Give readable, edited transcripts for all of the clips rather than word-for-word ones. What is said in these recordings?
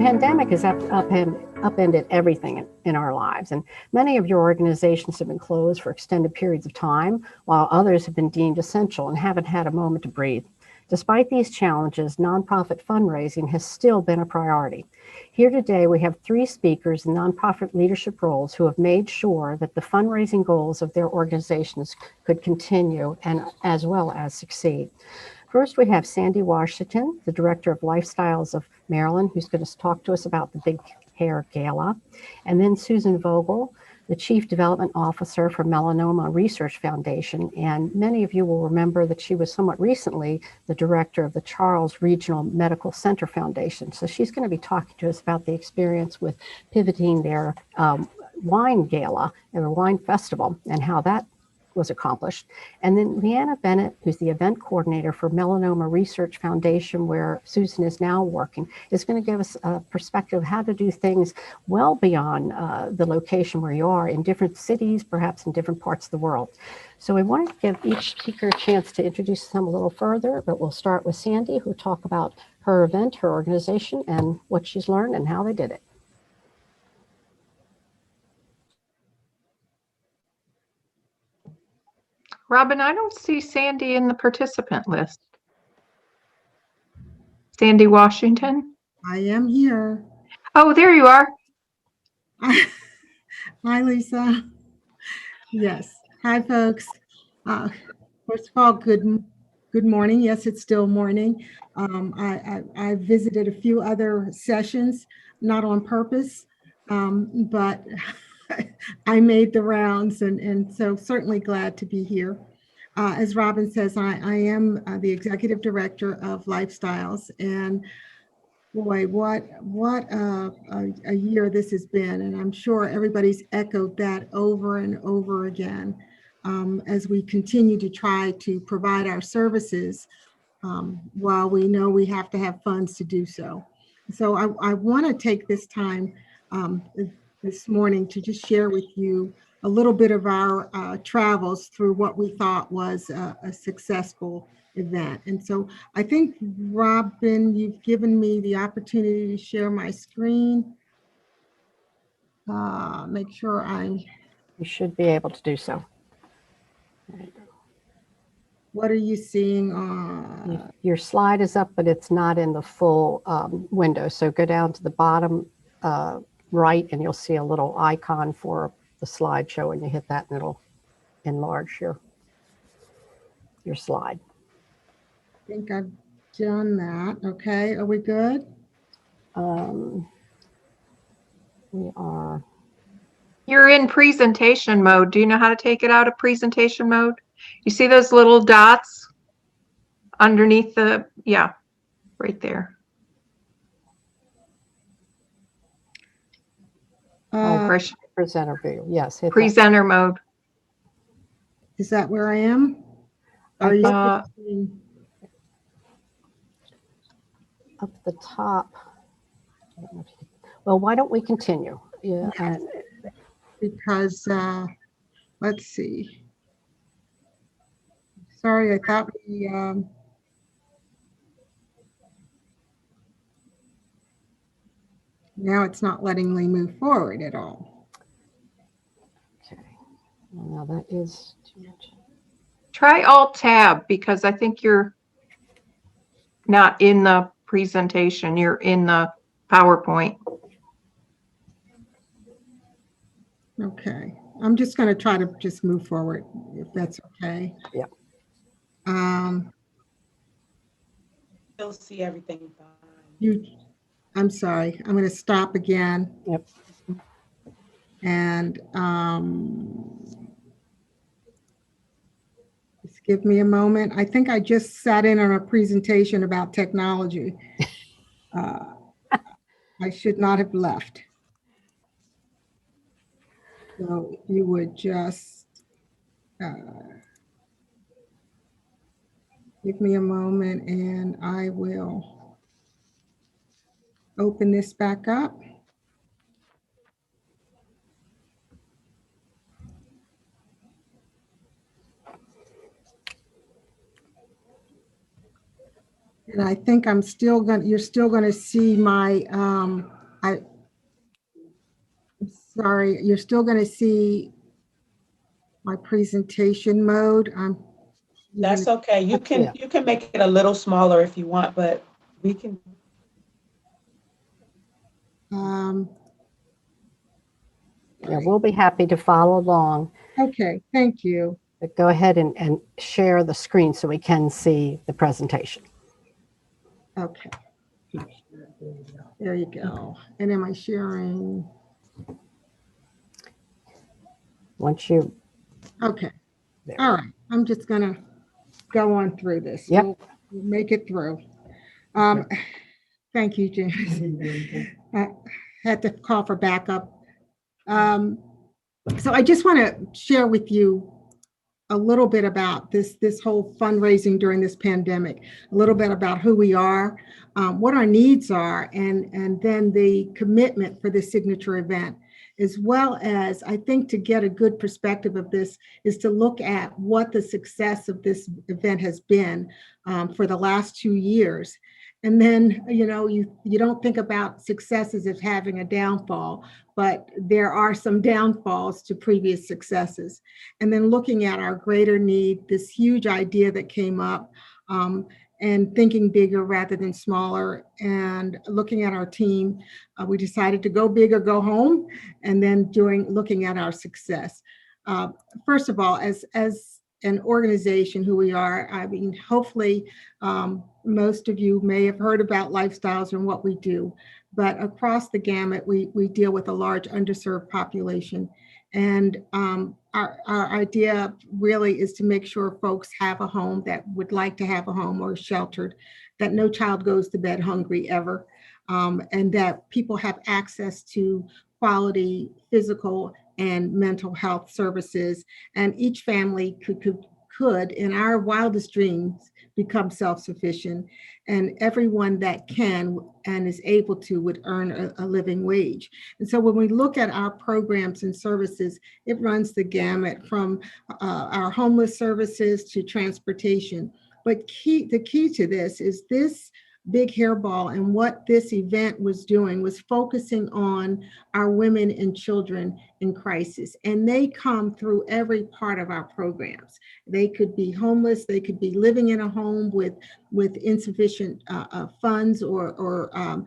pandemic has upended everything in our lives, and many of your organizations have been closed for extended periods of time, while others have been deemed essential and haven't had a moment to breathe. Despite these challenges, nonprofit fundraising has still been a priority. Here today, we have 3 speakers in nonprofit leadership roles who have made sure that the fundraising goals of their organizations could continue and as well as succeed. First, we have Sandy Washington, the Director of Lifestyles of Maryland, who's going to talk to us about the Big Hair Gala. And then Susan Vogel, the Chief Development Officer for Melanoma Research Foundation. And many of you will remember that she was somewhat recently the Director of the Charles Regional Medical Center Foundation. So she's going to be talking to us about the experience with pivoting their wine gala and a wine festival and how that was accomplished. And then Leanna Bennett, who's the event coordinator for Melanoma Research Foundation, where Susan is now working, is going to give us a perspective of how to do things well beyond the location where you are in different cities, perhaps in different parts of the world. So we want to give each speaker a chance to introduce them a little further, but we'll start with Sandy, who will talk about her event, her organization, and what she's learned and how they did it. Robin, I don't see Sandy in the participant list. Sandy Washington? I am here. Oh, there you are. Hi, Lisa. Yes. Hi, folks. First of all, good morning. Yes, it's still morning. I visited a few other sessions, not on purpose, but I made the rounds, and so certainly glad to be here. As Robin says, I am the executive director of Lifestyles, and boy, what a year this has been, and I'm sure everybody's echoed that over and over again as we continue to try to provide our services while we know we have to have funds to do so. So I want to take this time this morning to just share with you a little bit of our travels through what we thought was a successful event. And so I think, Robin, you've given me the opportunity to share my screen. Make sure You should be able to do so. What are you seeing? Your slide is up, but it's not in the full window. So go down to the bottom right, and you'll see a little icon for the slideshow, and you hit that and it'll enlarge your slide. I think I've done that. Okay, are we good? We are. You're in presentation mode. Do you know how to take it out of presentation mode? You see those little dots underneath the, yeah, right there. Presenter view, yes. Presenter mode. Is that where I am? Are you up the top? Well, why don't we continue? Yeah. Because let's see. Sorry, I thought we now it's not letting me move forward at all. Okay. Well, now that is too much. Try Alt-Tab, because I think you're not in the presentation. You're in the PowerPoint. Okay. I'm just going to try to just move forward, if that's okay. Yeah. You'll see everything fine. I'm sorry. I'm going to stop again. Yep. And just give me a moment. I think I just sat in on a presentation about technology. I should not have left. So if you would just give me a moment and I will open this back up. And I think you're still going to see my I'm sorry, you're still going to see my presentation mode. You're That's okay. You Up to you. can make it a little smaller if you want, but we can. Yeah, we'll be happy to follow along. Okay, thank you. But go ahead and share the screen so we can see the presentation. Okay. There you go. And am I sharing? Once you, Okay. there. All right. I'm just going to go on through this. Yep. We'll make it through. Thank you, James. I had to call for backup. So I just want to share with you a little bit about this whole fundraising during this pandemic, a little bit about who we are, what our needs are, and then the commitment for this signature event, as well as I think to get a good perspective of this is to look at what the success of this event has been for the last 2 years. And then, you don't think about successes as having a downfall, but there are some downfalls to previous successes. And then looking at our greater need, this huge idea that came up, and thinking bigger rather than smaller, and looking at our team, we decided to go big or go home, and then looking at our success. First of all, as an organization, who we are, I mean, hopefully most of you may have heard about Lifestyles and what we do, but across the gamut, we deal with a large underserved population. And our idea really is to make sure folks have a home, that would like to have a home, or sheltered, that no child goes to bed hungry ever, and that people have access to quality physical and mental health services. And each family could, in our wildest dreams, become self-sufficient, and everyone that can and is able to would earn a living wage. And so when we look at our programs and services, it runs the gamut from our homeless services to transportation. But the key to this is this big hairball, and what this event was doing was focusing on our women and children in crisis. And they come through every part of our programs. They could be homeless, they could be living in a home with insufficient funds or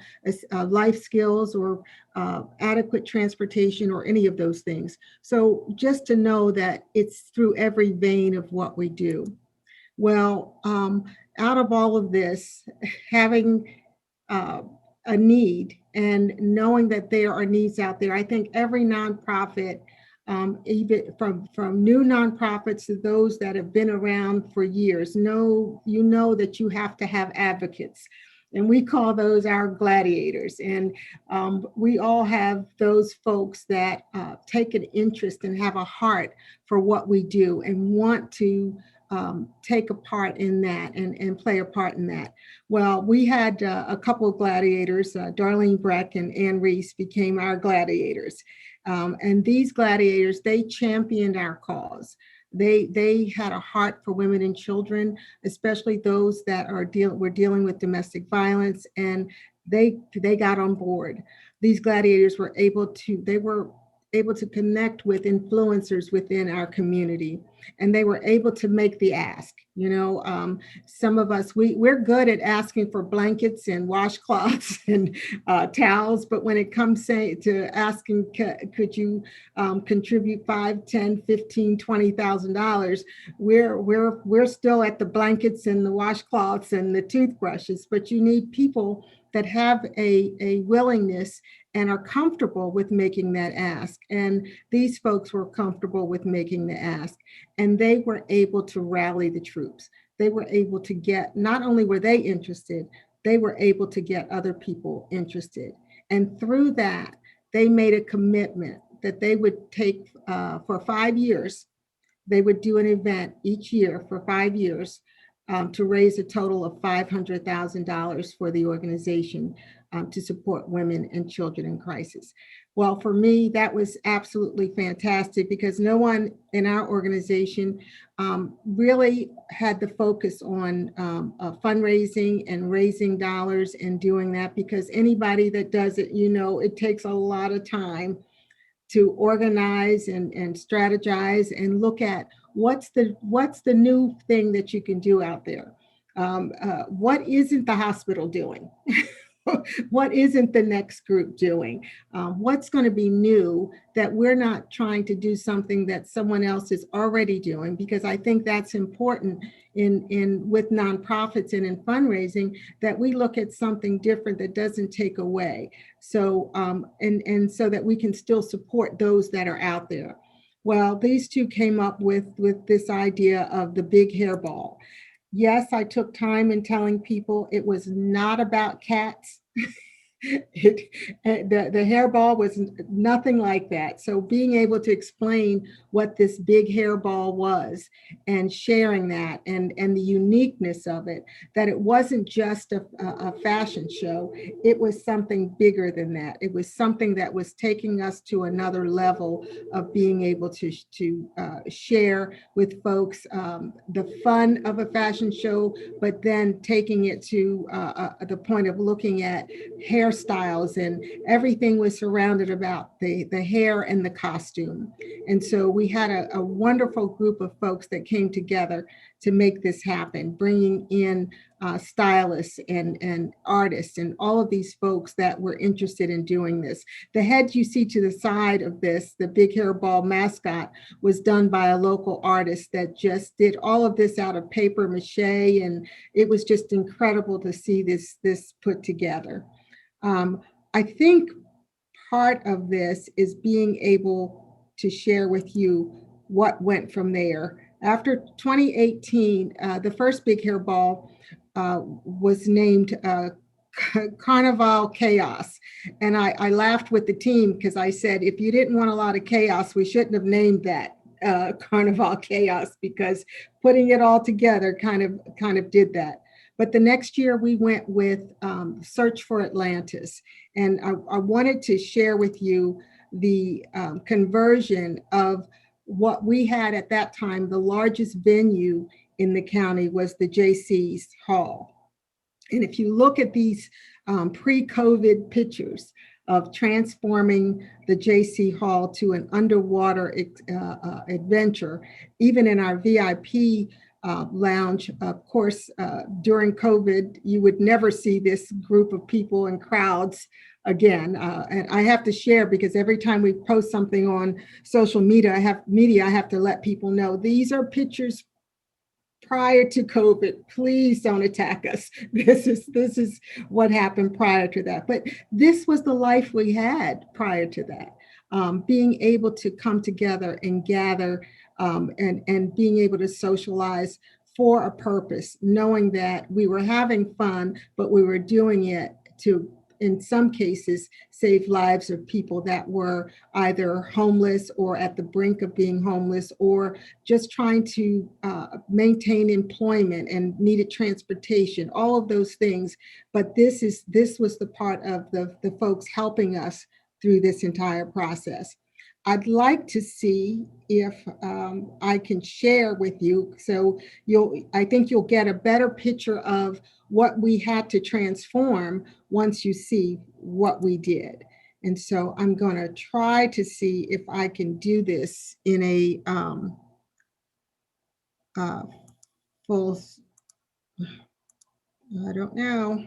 life skills, or adequate transportation, or any of those things. So just to know that it's through every vein of what we do. Well, out of all of this, having a need and knowing that there are needs out there, I think every nonprofit, even from new nonprofits to those that have been around for years, know that you have to have advocates. And we call those our gladiators. And we all have those folks that take an interest and have a heart for what we do and want to take a part in that and play a part in that. Well, we had a couple of gladiators, Darlene Breck and Ann Reese became our gladiators. And these gladiators, they championed our cause. They had a heart for women and children, especially those that were dealing with domestic violence, and they got on board. These gladiators were able to connect with influencers within our community, and they were able to make the ask. Some of us, we're good at asking for blankets and washcloths and towels, but when it comes to asking, could you contribute $5, $10, $15, $20,000, we're still at the blankets and the washcloths and the toothbrushes. But you need people that have a willingness and are comfortable with making that ask. And these folks were comfortable with making the ask, and they were able to rally the troops. They were able to get, not only were they interested, they were able to get other people interested. And through that, they made a commitment that they would take for 5 years. They would do an event each year for 5 years to raise a total of $500,000 for the organization. to support women and children in crisis. Well, for me, that was absolutely fantastic because no one in our organization really had the focus on fundraising and raising dollars and doing that, because anybody that does it, you know, it takes a lot of time to organize and strategize and look at what's the new thing that you can do out there. What isn't the hospital doing? What isn't the next group doing? What's going to be new that we're not trying to do something that someone else is already doing? Because I think that's important in with nonprofits and in fundraising, that we look at something different that doesn't take away. So and so that we can still support those that are out there. Well, these two came up with this idea of the big hairball. Yes, I took time in telling people it was not about cats. The hairball was nothing like that. So being able to explain what this big hairball was and sharing that and the uniqueness of it, that it wasn't just a fashion show, it was something bigger than that. It was something that was taking us to another level of being able to share with folks the fun of a fashion show, but then taking it to the point of looking at hairstyles, and everything was surrounded about the hair and the costume. And so we had a wonderful group of folks that came together to make this happen, bringing in stylists and artists and all of these folks that were interested in doing this. The head you see to the side of this, the big hairball mascot, was done by a local artist that just did all of this out of paper mache, and it was just incredible to see this put together. I think part of this is being able to share with you what went from there. After 2018, the first big hairball was named Carnival Chaos. And I laughed with the team because I said, if you didn't want a lot of chaos, we shouldn't have named that Carnival Chaos, because putting it all together kind of did that. But the next year we went with Search for Atlantis. And I wanted to share with you the conversion of what we had at that time. The largest venue in the county was the J.C.'s Hall. And if you look at these pre-COVID pictures of transforming the J.C. Hall to an underwater adventure, even in our VIP lounge, of course, during COVID, you would never see this group of people and crowds again. And I have to share, because every time we post something on social media, I have to let people know these are pictures prior to COVID. Please don't attack us. This is what happened prior to that. But this was the life we had prior to that. Being able to come together and gather and being able to socialize for a purpose, knowing that we were having fun, but we were doing it to, in some cases, save lives of people that were either homeless or at the brink of being homeless, or just trying to maintain employment and needed transportation, all of those things. But this was the part of the folks helping us through this entire process. I'd like to see if I can share with you, so I think you'll get a better picture of what we had to transform once you see what we did. And so I'm going to try to see if I can do this in a full, I don't know.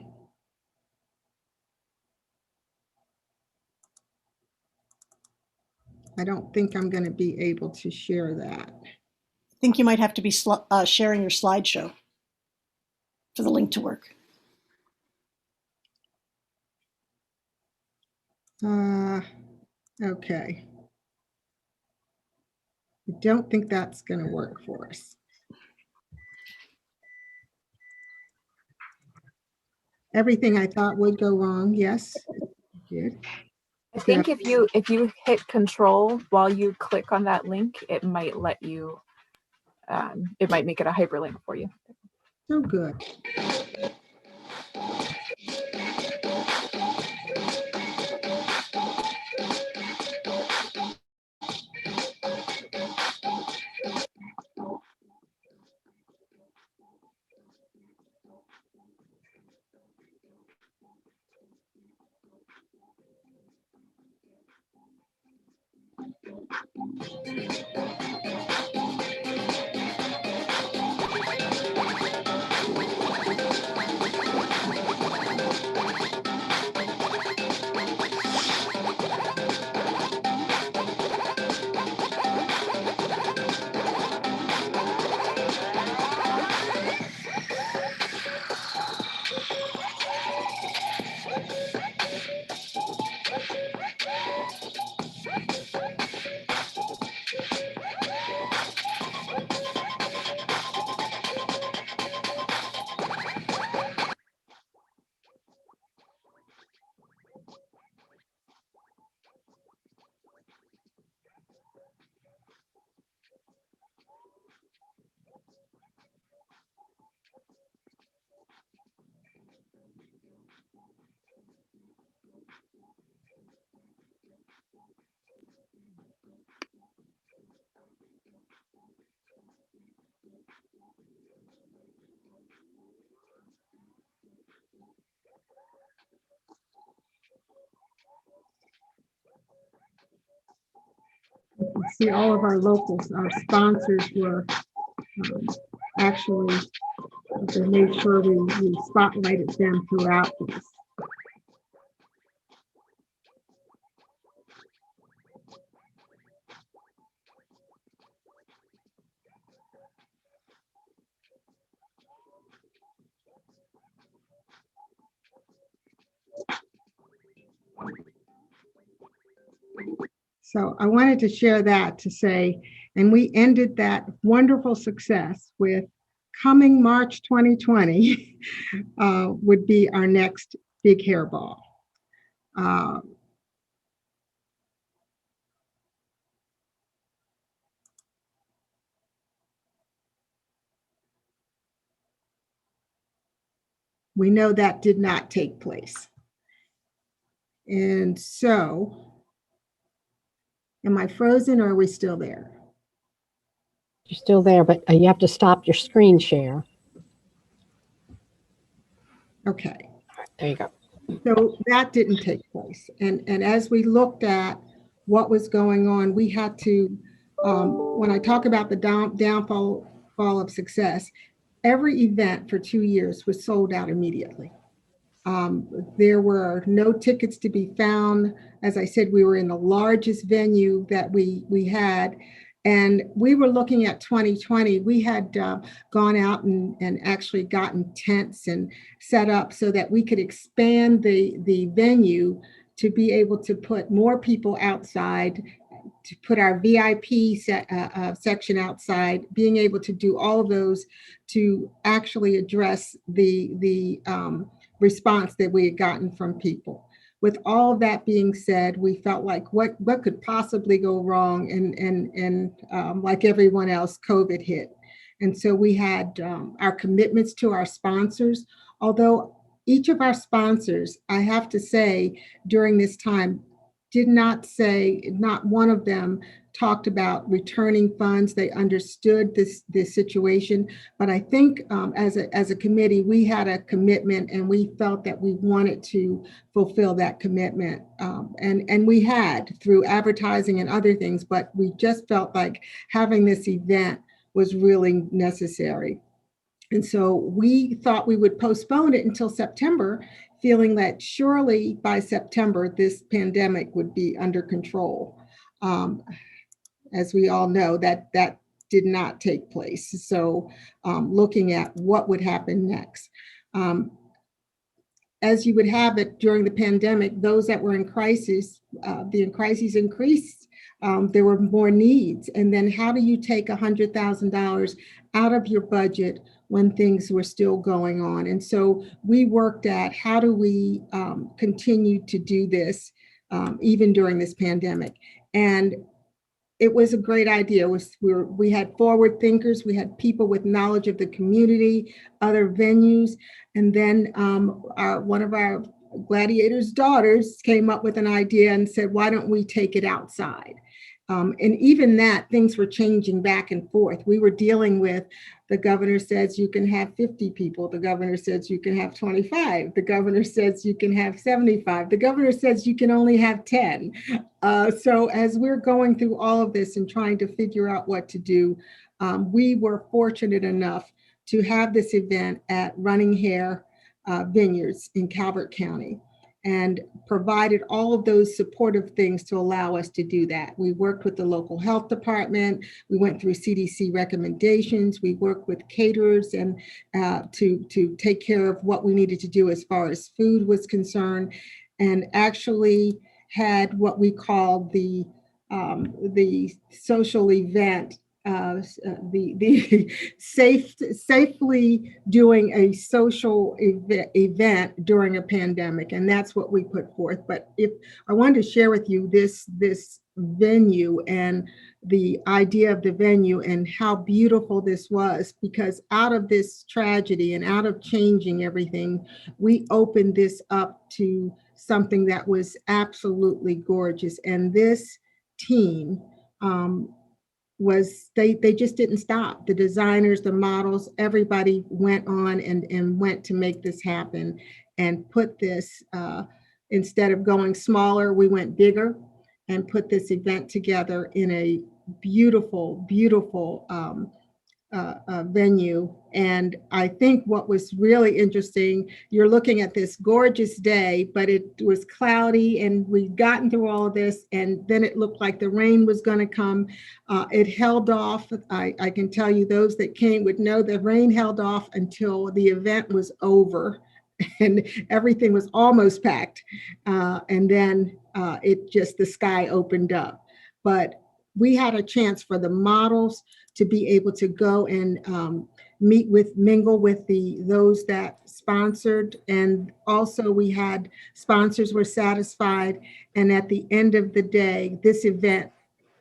I don't think I'm going to be able to share that. I think you might have to be sharing your slideshow for the link to work. Okay. I don't think that's going to work for us. Everything I thought would go wrong, yes, it did. I think if you hit control while you click on that link, it might let you, it might make it a hyperlink for you. So good. see all of our locals, our sponsors were actually, they made sure we spotlighted them throughout this. So I wanted to share that to say, and we ended that wonderful success with coming March 2020 would be our next big hairball. We know that did not take place. And so, am I frozen or are we still there? You're still there, but you have to stop your screen share. Okay. There you go. So that didn't take place. And as we looked at what was going on, we had to, when I talk about the downfall of success, every event for 2 years was sold out immediately. There were no tickets to be found. As I said, we were in the largest venue that we had. And we were looking at 2020. We had gone out and actually gotten tents and set up so that we could expand the venue to be able to put more people outside, to put our VIP section outside, being able to do all of those to actually address the response that we had gotten from people. With all of that being said, we felt like what could possibly go wrong, and like everyone else, COVID hit. And so we had our commitments to our sponsors, although each of our sponsors, I have to say, during this time, did not say, not one of them talked about returning funds. They understood this situation, but I think as a committee, we had a commitment and we felt that we wanted to fulfill that commitment. And we had through advertising and other things, but we just felt like having this event was really necessary. And so we thought we would postpone it until September, feeling that surely by September, this pandemic would be under control. As we all know, that did not take place. So looking at what would happen next. As you would have it during the pandemic, those that were in crisis, the crises increased. There were more needs. And then how do you take $100,000 out of your budget when things were still going on? And so we worked at how do we continue to do this even during this pandemic? And it was a great idea. We had forward thinkers, we had people with knowledge of the community, other venues, and then one of our gladiators' daughters came up with an idea and said, why don't we take it outside? And even that, things were changing back and forth. We were dealing with, the governor says you can have 50 people. The governor says you can have 25. The governor says you can have 75. The governor says you can only have 10. So as we're going through all of this and trying to figure out what to do, we were fortunate enough to have this event at Running Hare Vineyards in Calvert County, and provided all of those supportive things to allow us to do that. We worked with the local health department. We went through CDC recommendations. We worked with caterers and to take care of what we needed to do as far as food was concerned, and actually had what we called the social event, safely doing a social event during a pandemic, and that's what we put forth. But if I wanted to share with you this venue and the idea of the venue and how beautiful this was, because out of this tragedy and out of changing everything, we opened this up to something that was absolutely gorgeous. And this team they just didn't stop. The designers, the models, everybody went on and went to make this happen and put this, instead of going smaller, we went bigger and put this event together in a beautiful, beautiful venue. And I think what was really interesting, you're looking at this gorgeous day, but it was cloudy and we'd gotten through all of this, and then it looked like the rain was going to come. It held off. I can tell you, those that came would know the rain held off until the event was over and everything was almost packed. And then the sky opened up. But we had a chance for the models to be able to go and mingle with those that sponsored. And also we had sponsors were satisfied. And at the end of the day, this event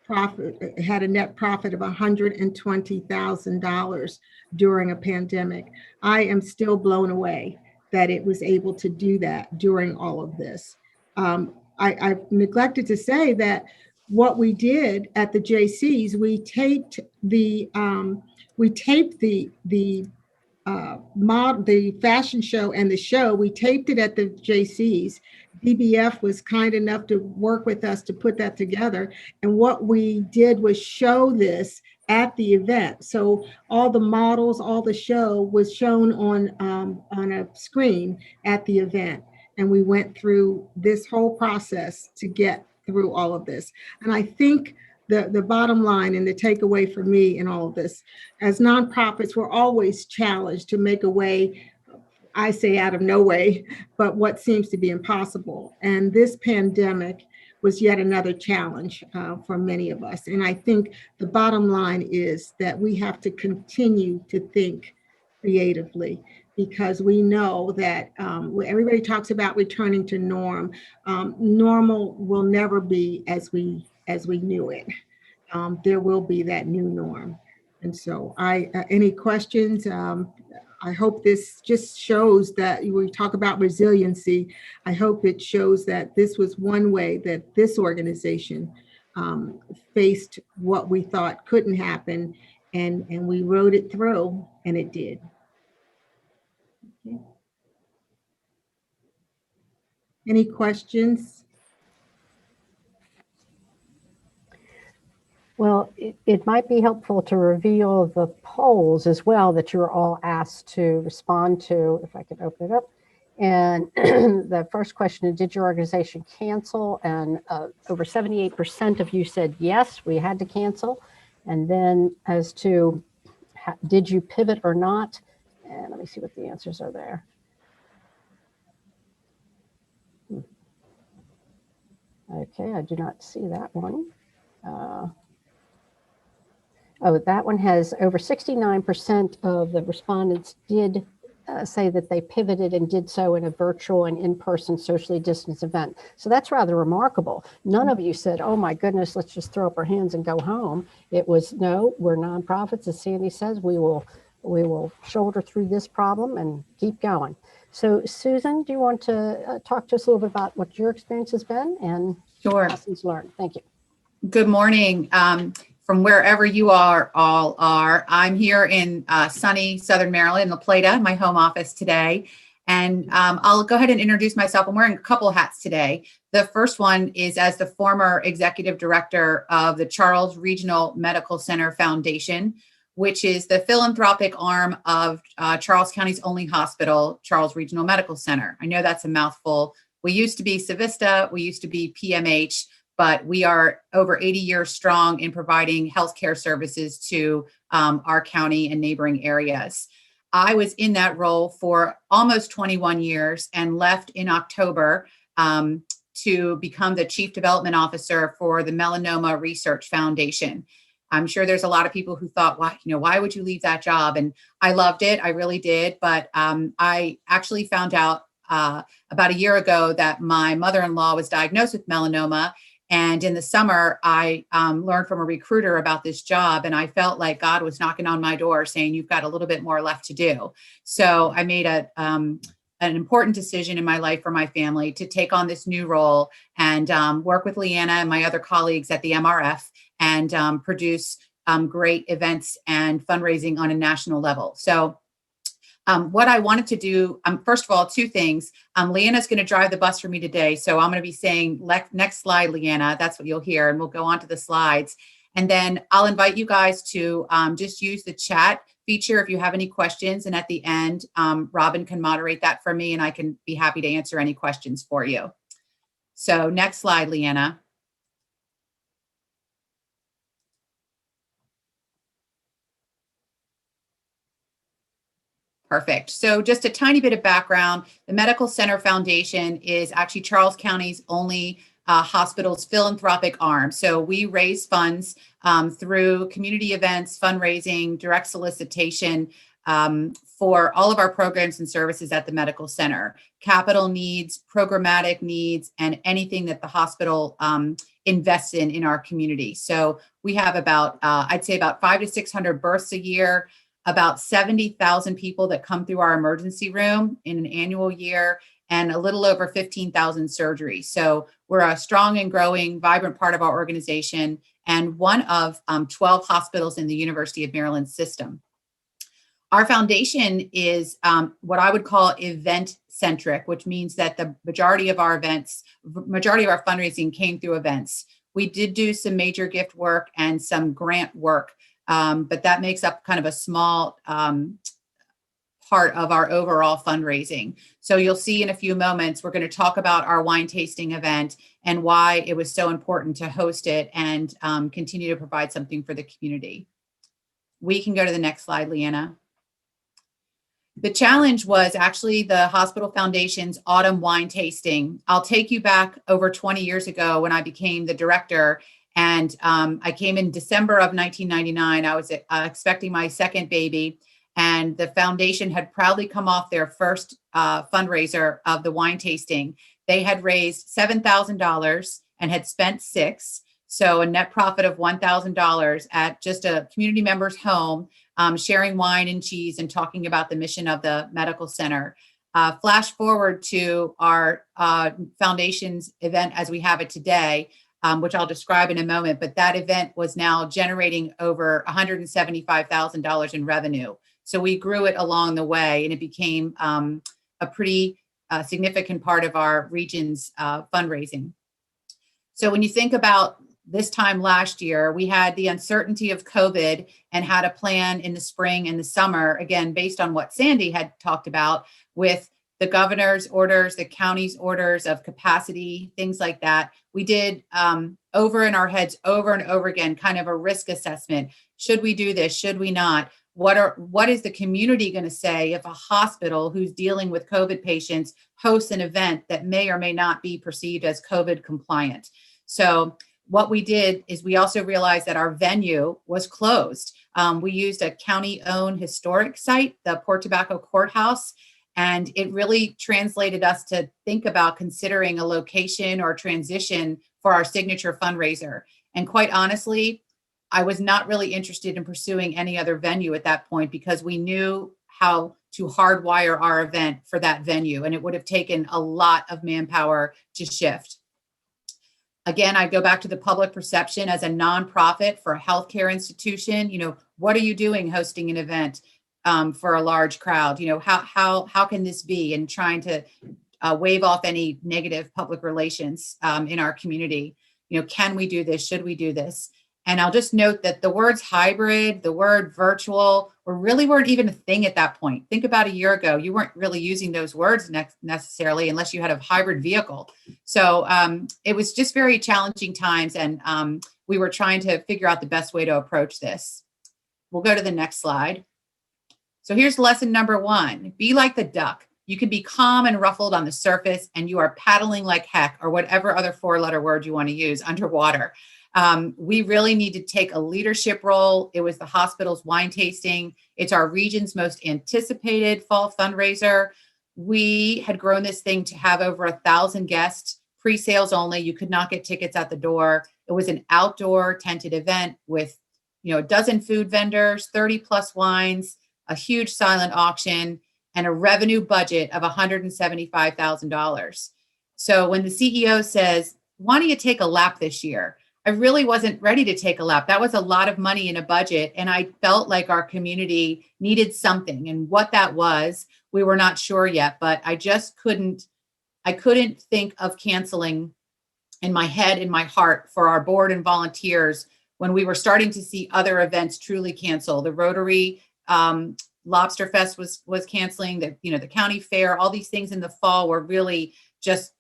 had a net profit of $120,000 during a pandemic. I am still blown away that it was able to do that during all of this. I neglected to say that what we did at the JCs, we taped the fashion show and the show. We taped it at the JCs. DBF was kind enough to work with us to put that together. And what we did was show this at the event. So all the models, all the show was shown on a screen at the event. And we went through this whole process to get through all of this. And I think the bottom line and the takeaway for me in all of this, as nonprofits, we're always challenged to make a way, I say out of no way, but what seems to be impossible. And this pandemic was yet another challenge for many of us. And I think the bottom line is that we have to continue to think creatively, because we know that everybody talks about returning to norm. Normal will never be as we knew it. There will be that new norm. And so any questions? I hope this just shows that we talk about resiliency. I hope it shows that this was one way that this organization faced what we thought couldn't happen, and we rode it through, and it did. Okay. Any questions? Well, it might be helpful to reveal the polls as well that you're all asked to respond to, if I could open it up. And the first question is, did your organization cancel? And over 78% of you said, yes, we had to cancel. And then as to, did you pivot or not? And let me see what the answers are there. Okay, I do not see that one. That one has over 69% of the respondents did say that they pivoted and did so in a virtual and in-person socially distanced event. So that's rather remarkable. None of you said, oh my goodness, let's just throw up our hands and go home. It was, no, we're nonprofits. As Sandy says, we will shoulder through this problem and keep going. So Susan, do you want to talk to us a little bit about what your experience has been and lessons learned? Thank you. Good morning. From wherever you all are. I'm here in sunny Southern Maryland, in La Plata, my home office today. And I'll go ahead and introduce myself. I'm wearing a couple hats today. The first one is as the former executive director of the Charles Regional Medical Center Foundation, which is the philanthropic arm of Charles County's only hospital, Charles Regional Medical Center. I know that's a mouthful. We used to be Civista, we used to be PMH, but we are over 80 years strong in providing healthcare services to our county and neighboring areas. I was in that role for almost 21 years and left in October to become the Chief Development Officer for the Melanoma Research Foundation. I'm sure there's a lot of people who thought, why would you leave that job? And I loved it. I really did. But I actually found out about a year ago that my mother-in-law was diagnosed with melanoma. And in the summer, I learned from a recruiter about this job, and I felt like God was knocking on my door saying, you've got a little bit more left to do. So I made an important decision in my life for my family to take on this new role and work with Leanna and my other colleagues at the MRF and produce great events and fundraising on a national level. So what I wanted to do, first of all, two things. Leanna's going to drive the bus for me today. So I'm going to be saying, next slide, Leanna. That's what you'll hear. And we'll go on to the slides. And then I'll invite you guys to just use the chat feature if you have any questions. And at the end, Robin can moderate that for me and I can be happy to answer any questions for you. So next slide, Leanna. Perfect. So just a tiny bit of background. The Medical Center Foundation is actually Charles County's only hospital's philanthropic arm. So we raise funds through community events, fundraising, direct solicitation for all of our programs and services at the medical center. Capital needs, programmatic needs, and anything that the hospital invests in our community. So we have about, I'd say about 500 to 600 births a year, about 70,000 people that come through our emergency room in an annual year, and a little over 15,000 surgeries. So we're a strong and growing, vibrant part of our organization and one of 12 hospitals in the University of Maryland system. Our foundation is what I would call event-centric, which means that the majority of our fundraising came through events. We did do some major gift work and some grant work, but that makes up kind of a small part of our overall fundraising. So you'll see in a few moments, we're going to talk about our wine tasting event and why it was so important to host it and continue to provide something for the community. We can go to the next slide, Leanna. The challenge was actually the Hospital Foundation's autumn wine tasting. I'll take you back over 20 years ago when I became the director. And I came in December of 1999. I was expecting my second baby. And the foundation had proudly come off their first fundraiser of the wine tasting. They had raised $7,000 and had spent $6,000. So a net profit of $1,000 at just a community member's home, sharing wine and cheese and talking about the mission of the medical center. Flash forward to our foundation's event as we have it today, which I'll describe in a moment, but that event was now generating over $175,000 in revenue. So we grew it along the way and it became a pretty significant part of our region's fundraising. So when you think about this time last year, we had the uncertainty of COVID and had a plan in the spring and the summer, again, based on what Sandy had talked about with the governor's orders, the county's orders of capacity, things like that. We did over in our heads over and over again, kind of a risk assessment. Should we do this? Should we not? What is the community going to say if a hospital who's dealing with COVID patients hosts an event that may or may not be perceived as COVID compliant? So what we did is we also realized that our venue was closed. We used a county-owned historic site, the Port Tobacco Courthouse, and it really translated us to think about considering a location or transition for our signature fundraiser. And quite honestly, I was not really interested in pursuing any other venue at that point because we knew how to hardwire our event for that venue, and it would have taken a lot of manpower to shift. Again, I go back to the public perception as a nonprofit for a healthcare institution. What are you doing hosting an event for a large crowd? How can this be? And trying to wave off any negative public relations in our community. Can we do this? Should we do this? And I'll just note that the words hybrid, the word virtual, weren't even a thing at that point. Think about a year ago, you weren't really using those words necessarily unless you had a hybrid vehicle. So it was just very challenging times, and we were trying to figure out the best way to approach this. We'll go to the next slide. So here's lesson number 1. Be like the duck. You can be calm and ruffled on the surface, and you are paddling like heck, or whatever other 4-letter word you want to use, underwater. We really need to take a leadership role. It was the hospital's wine tasting. It's our region's most anticipated fall fundraiser. We had grown this thing to have over 1,000 guests, pre-sales only. You could not get tickets at the door. It was an outdoor tented event with, a dozen food vendors, 30 plus wines, a huge silent auction, and a revenue budget of $175,000. So when the CEO says, why don't you take a lap this year? I really wasn't ready to take a lap. That was a lot of money in a budget. And I felt like our community needed something. And what that was, we were not sure yet, but I couldn't think of canceling in my head, in my heart, for our board and volunteers, when we were starting to see other events truly cancel. The Rotary Lobster Fest was canceling, the county fair, all these things in the fall were really just,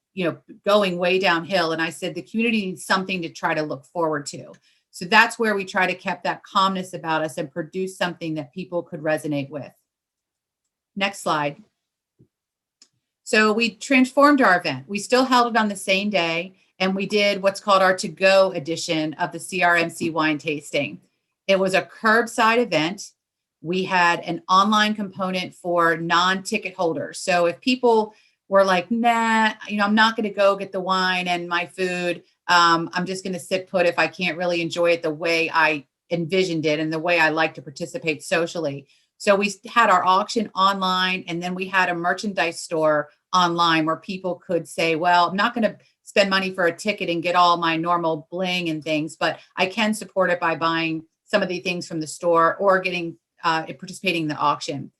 going way downhill. And I said, the community needs something to try to look forward to. So that's where we try to keep that calmness about us and produce something that people could resonate with. Next slide. So we transformed our event. We still held it on the same day, and we did what's called our to-go edition of the CRMC wine tasting. It was a curbside event. We had an online component for non-ticket holders. So if people were like, nah, I'm not going to go get the wine and my food. I'm just going to sit put if I can't really enjoy it the way I envisioned it and the way I like to participate socially. So we had our auction online, and then we had a merchandise store online where people could say, well, I'm not going to spend money for a ticket and get all my normal bling and things, but I can support it by buying some of the things from the store or participating in the auction.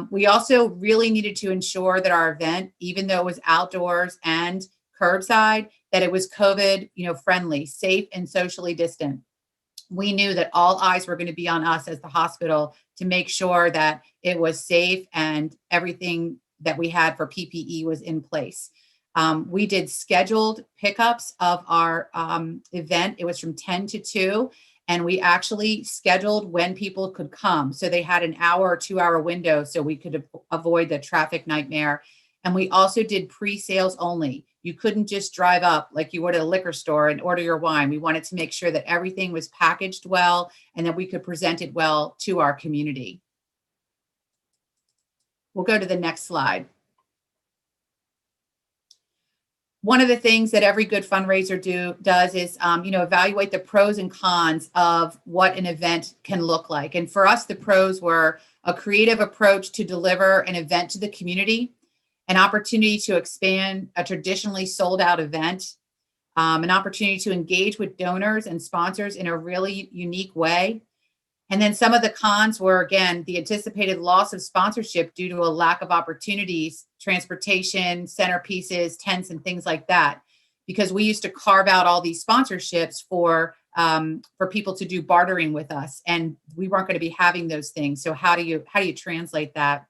We also really needed to ensure that our event, even though it was outdoors and curbside, that it was COVID, friendly, safe, and socially distant. We knew that all eyes were going to be on us as the hospital to make sure that it was safe and everything that we had for PPE was in place. We did scheduled pickups of our event. It was from 10 to 2. And we actually scheduled when people could come. So they had an hour or 2 hour window so we could avoid the traffic nightmare. And we also did pre-sales only. You couldn't just drive up like you would at a liquor store and order your wine. We wanted to make sure that everything was packaged well and that we could present it well to our community. We'll go to the next slide. One of the things that every good fundraiser does is, evaluate the pros and cons of what an event can look like. And for us, the pros were a creative approach to deliver an event to the community, an opportunity to expand a traditionally sold out event, an opportunity to engage with donors and sponsors in a really unique way. And then some of the cons were, again, the anticipated loss of sponsorship due to a lack of opportunities, transportation, centerpieces, tents, and things like that. Because we used to carve out all these sponsorships for people to do bartering with us, and we weren't going to be having those things. So how do you translate that?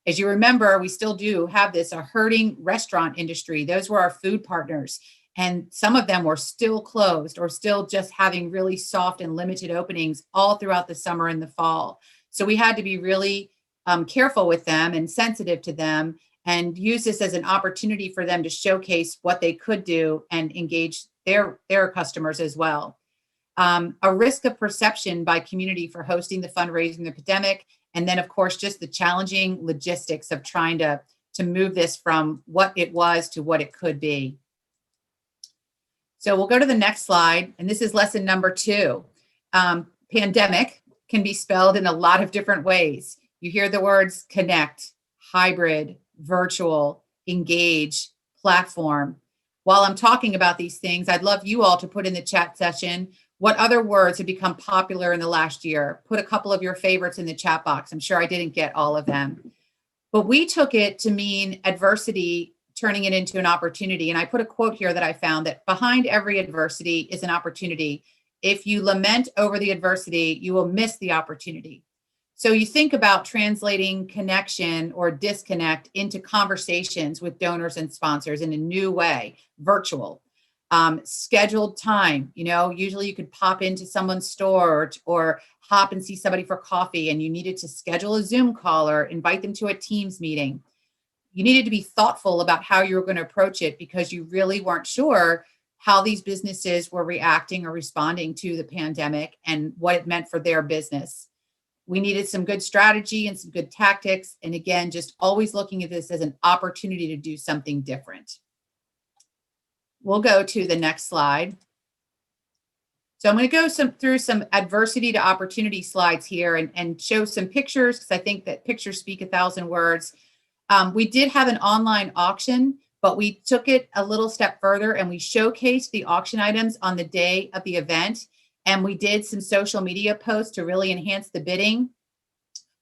As you remember, we still do have a hurting restaurant industry. Those were our food partners. And some of them were still closed or still just having really soft and limited openings all throughout the summer and the fall. So we had to be really careful with them and sensitive to them and use this as an opportunity for them to showcase what they could do and engage their customers as well. A risk of perception by community for hosting the fundraising, the pandemic, and then, of course, just the challenging logistics of trying to move this from what it was to what it could be. So we'll go to the next slide, and this is lesson number 2. Pandemic can be spelled in a lot of different ways. You hear the words connect, hybrid, virtual, engage, platform. While I'm talking about these things, I'd love you all to put in the chat session what other words have become popular in the last year. Put a couple of your favorites in the chat box. I'm sure I didn't get all of them. But we took it to mean adversity turning it into an opportunity. And I put a quote here that I found that behind every adversity is an opportunity. If you lament over the adversity, you will miss the opportunity. So you think about translating connection or disconnect into conversations with donors and sponsors in a new way, virtual, scheduled time. Usually you could pop into someone's store or hop and see somebody for coffee, and you needed to schedule a Zoom call or invite them to a Teams meeting. You needed to be thoughtful about how you were going to approach it because you really weren't sure how these businesses were reacting or responding to the pandemic and what it meant for their business. We needed some good strategy and some good tactics. And again, just always looking at this as an opportunity to do something different. We'll go to the next slide. So I'm going to go through some adversity to opportunity slides here and show some pictures, because I think that pictures speak 1,000 words. We did have an online auction, but we took it a little step further and we showcased the auction items on the day of the event. And we did some social media posts to really enhance the bidding.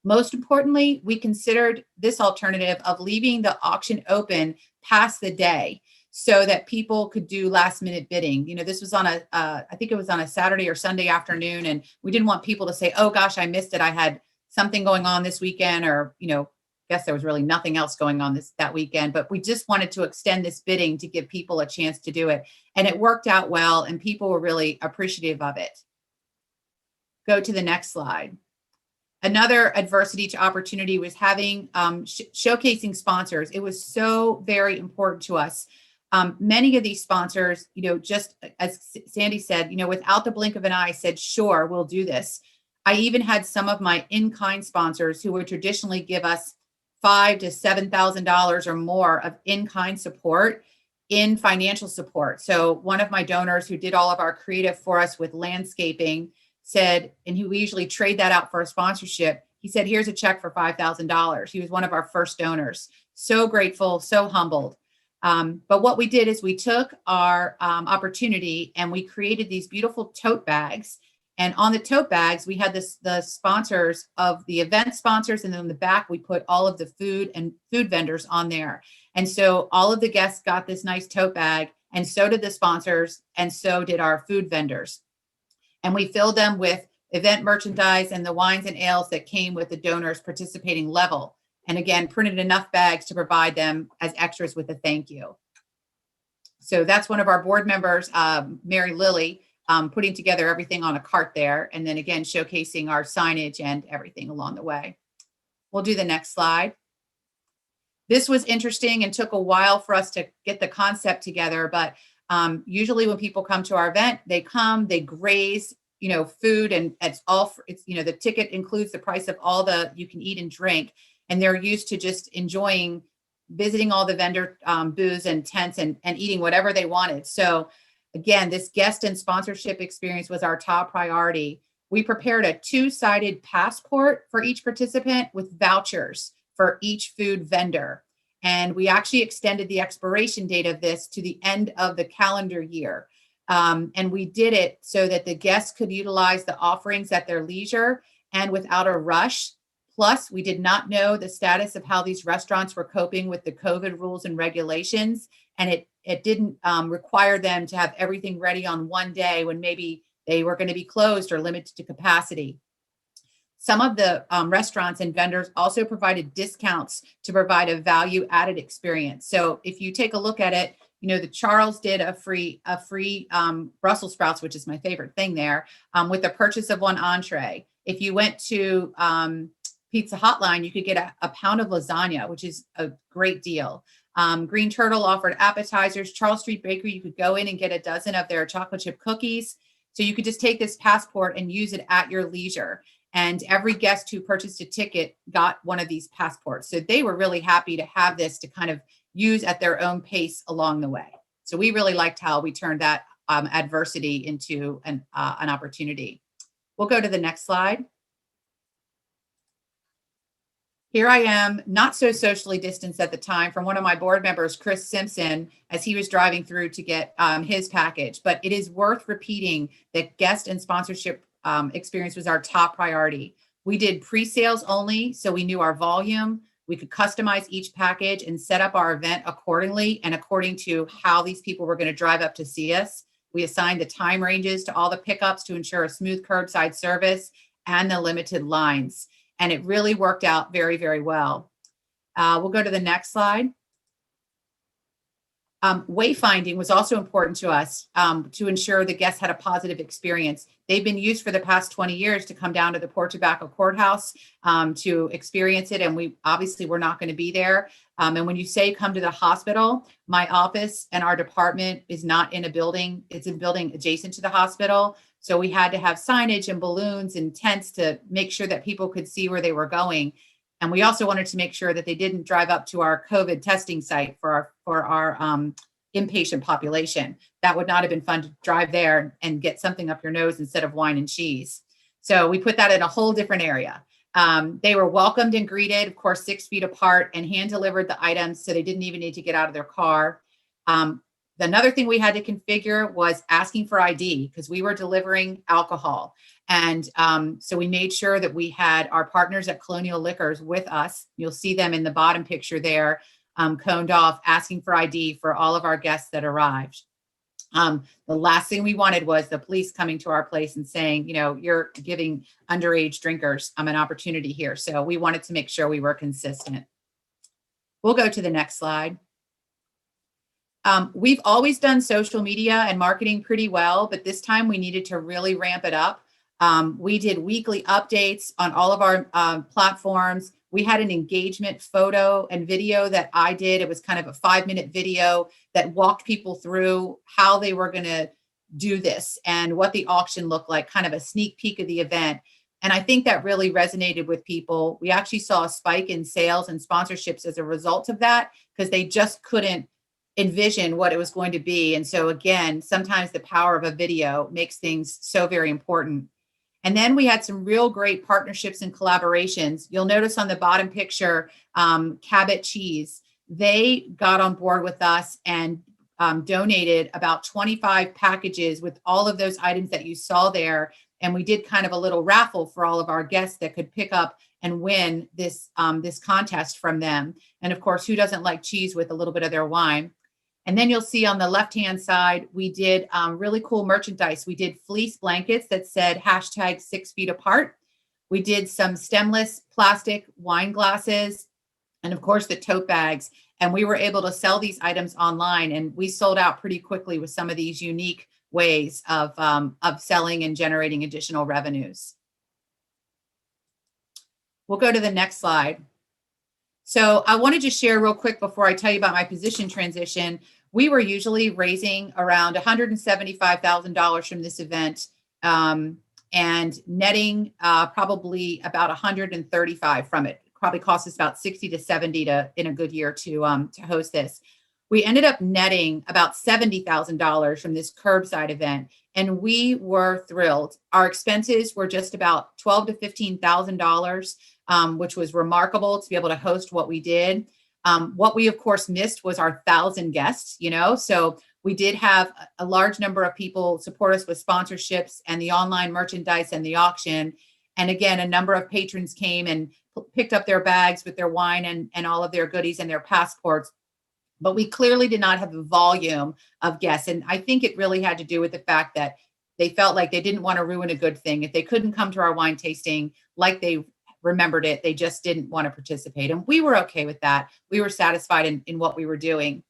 Most importantly, we considered this alternative of leaving the auction open past the day. so that people could do last minute bidding. You know, this was on I think it was on a Saturday or Sunday afternoon, and we didn't want people to say, oh gosh, I missed it. I had something going on this weekend, or, you know, guess there was really nothing else going on that weekend, but we just wanted to extend this bidding to give people a chance to do it. And it worked out well, and people were really appreciative of it. Go to the next slide. Another adversity to opportunity was having showcasing sponsors. It was so very important to us. Many of these sponsors, you know, just as Sandy said, you know, without the blink of an eye, said, sure, we'll do this. I even had some of my in-kind sponsors who would traditionally give us $5,000 to $7,000 or more of in-kind support in financial support. So one of my donors who did all of our creative for us with landscaping said, and we usually trade that out for a sponsorship. He said, here's a check for $5,000. He was one of our first donors. So grateful, so humbled. But what we did is we took our opportunity and we created these beautiful tote bags. And on the tote bags, we had the sponsors of the event sponsors. And then in the back, we put all of the food and food vendors on there. And so all of the guests got this nice tote bag, and so did the sponsors, and so did our food vendors. And we filled them with event merchandise and the wines and ales that came with the donors' participating level. And again, printed enough bags to provide them as extras with a thank you. So that's one of our board members, Mary Lilly, putting together everything on a cart there. And then again, showcasing our signage and everything along the way. We'll do the next slide. This was interesting and took a while for us to get the concept together, but usually when people come to our event, they graze, you know, food, and it's, you know, the ticket includes the price of all the, you can eat and drink. And they're used to just enjoying visiting all the vendor booths and tents and eating whatever they wanted. So again, this guest and sponsorship experience was our top priority. We prepared a 2-sided passport for each participant with vouchers for each food vendor. And we actually extended the expiration date of this to the end of the calendar year. And we did it so that the guests could utilize the offerings at their leisure and without a rush. Plus, we did not know the status of how these restaurants were coping with the COVID rules and regulations. And it didn't require them to have everything ready on one day when maybe they were going to be closed or limited to capacity. Some of the restaurants and vendors also provided discounts to provide a value added experience. So if you take a look at it, you know, the Charles did a free Brussels sprouts, which is my favorite thing there, with the purchase of one entree. If you went to Pizza Hotline, you could get a pound of lasagna, which is a great deal. Green Turtle offered appetizers. Charles Street Bakery, you could go in and get a dozen of their chocolate chip cookies. So you could just take this passport and use it at your leisure. And every guest who purchased a ticket got one of these passports. So they were really happy to have this to kind of use at their own pace along the way. So we really liked how we turned that adversity into an opportunity. We'll go to the next slide. Here I am, not so socially distanced at the time, from one of my board members, Chris Simpson, as he was driving through to get his package. But it is worth repeating that guest and sponsorship experience was our top priority. We did pre-sales only, so we knew our volume. We could customize each package and set up our event accordingly and according to how these people were going to drive up to see us. We assigned the time ranges to all the pickups to ensure a smooth curbside service and the limited lines. And it really worked out very, very well. We'll go to the next slide. Wayfinding was also important to us to ensure the guests had a positive experience. They've been used for the past 20 years to come down to the Port Tobacco Courthouse to experience it. And we obviously were not going to be there. And when you say come to the hospital, my office and our department is not in a building. It's a building adjacent to the hospital. So we had to have signage and balloons and tents to make sure that people could see where they were going. And we also wanted to make sure that they didn't drive up to our COVID testing site for our inpatient population. That would not have been fun to drive there and get something up your nose instead of wine and cheese. So we put that in a whole different area. They were welcomed and greeted, of course, 6 feet apart, and hand delivered the items. So they didn't even need to get out of their car. Another thing we had to configure was asking for ID because we were delivering alcohol. And so we made sure that we had our partners at Colonial Liquors with us. You'll see them in the bottom picture there. coned off, asking for ID for all of our guests that arrived. The last thing we wanted was the police coming to our place and saying, you're giving underage drinkers an opportunity here. So we wanted to make sure we were consistent. We'll go to the next slide. We've always done social media and marketing pretty well, but this time we needed to really ramp it up. We did weekly updates on all of our platforms. We had an engagement photo and video that I did. It was kind of a 5-minute video that walked people through how they were going to do this and what the auction looked like, kind of a sneak peek of the event. And I think that really resonated with people. We actually saw a spike in sales and sponsorships as a result of that, because they just couldn't envision what it was going to be. And so again, sometimes the power of a video makes things so very important. And then we had some real great partnerships and collaborations. You'll notice on the bottom picture, Cabot Cheese, they got on board with us and donated about 25 packages with all of those items that you saw there. And we did kind of a little raffle for all of our guests that could pick up and win this, this contest from them. And of course, who doesn't like cheese with a little bit of their wine? And then you'll see on the left-hand side, we did really cool merchandise. We did fleece blankets that said hashtag 6 feet apart. We did some stemless plastic wine glasses, and of course the tote bags. And we were able to sell these items online, and we sold out pretty quickly with some of these unique ways of selling and generating additional revenues. We'll go to the next slide. So I wanted to share real quick before I tell you about my position transition. We were usually raising around $175,000 from this event and netting probably about 135 from it. Probably cost us about 60 to 70 in a good year to host this. We ended up netting about $70,000 from this curbside event, and we were thrilled. Our expenses were just about $12,000 to $15,000, which was remarkable to be able to host what we did. What we, of course, missed was our 1,000 guests, so we did have a large number of people support us with sponsorships and the online merchandise and the auction. And again, a number of patrons came and picked up their bags with their wine and all of their goodies and their passports. But we clearly did not have the volume of guests. And I think it really had to do with the fact that they felt like they didn't want to ruin a good thing. If they couldn't come to our wine tasting like they remembered it, they just didn't want to participate. And we were okay with that. We were satisfied in what we were doing.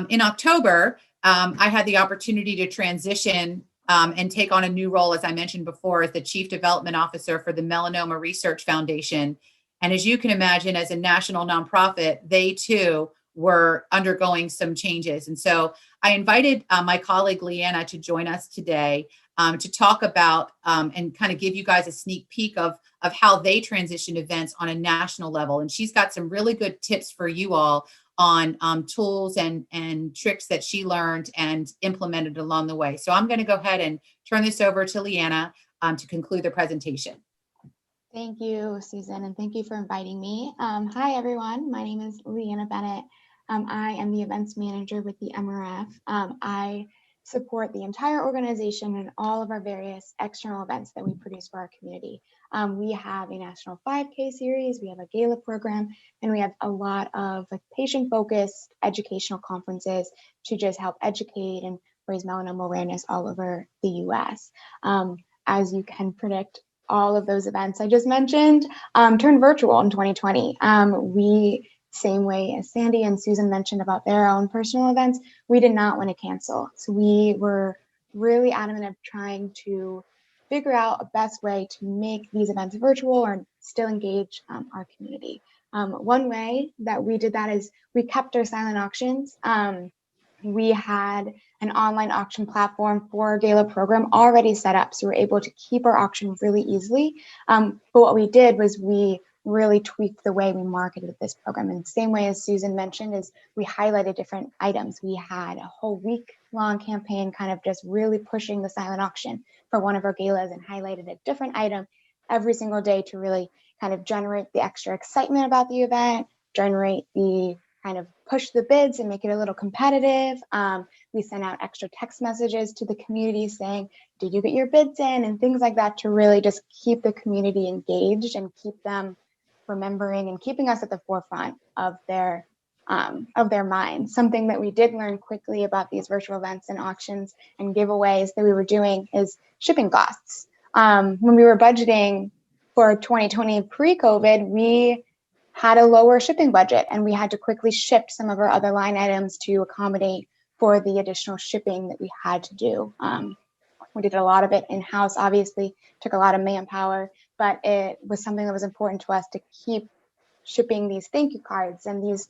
In October, I had the opportunity to transition and take on a new role, as I mentioned before, as the Chief Development Officer for the Melanoma Research Foundation. And as you can imagine, as a national nonprofit, they too were undergoing some changes. And so I invited my colleague Leanna to join us today to talk about and kind of give you guys a sneak peek of how they transition events on a national level. And she's got some really good tips for you all on tools and tricks that she learned and implemented along the way. So I'm going to go ahead and turn this over to Leanna to conclude the presentation. Thank you, Susan, and thank you for inviting me. Hi, everyone. My name is Leanna Bennett. I am the events manager with the MRF. I support the entire organization and all of our various external events that we produce for our community. We have a national 5K series, we have a Gala program, and we have a lot of patient-focused educational conferences to just help educate and raise melanoma awareness all over the US. As you can predict, all of those events I just mentioned turned virtual in 2020. We, same way as Sandy and Susan mentioned about their own personal events, we did not want to cancel. So we were really adamant of trying to figure out a best way to make these events virtual or still engage our community. One way that we did that is we kept our silent auctions. We had an online auction platform for our Gala program already set up, so we're able to keep our auction really easily. But what we did was we really tweaked the way we marketed this program. In the same way as Susan mentioned, is we highlighted different items. We had a whole week-long campaign kind of just really pushing the silent auction for one of our galas and highlighted a different item every single day to really kind of generate the extra excitement about the event, generate the kind of push the bids and make it a little competitive. We sent out extra text messages to the community saying, did you get your bids in, and things like that to really just keep the community engaged and keep them remembering and keeping us at the forefront of their of their minds. Something that we did learn quickly about these virtual events and auctions and giveaways that we were doing is shipping costs. When we were budgeting for 2020 pre-COVID, we had a lower shipping budget and we had to quickly shift some of our other line items to accommodate for the additional shipping that we had to do. We did a lot of it in-house, obviously, took a lot of manpower, but it was something that was important to us to keep shipping these thank you cards and these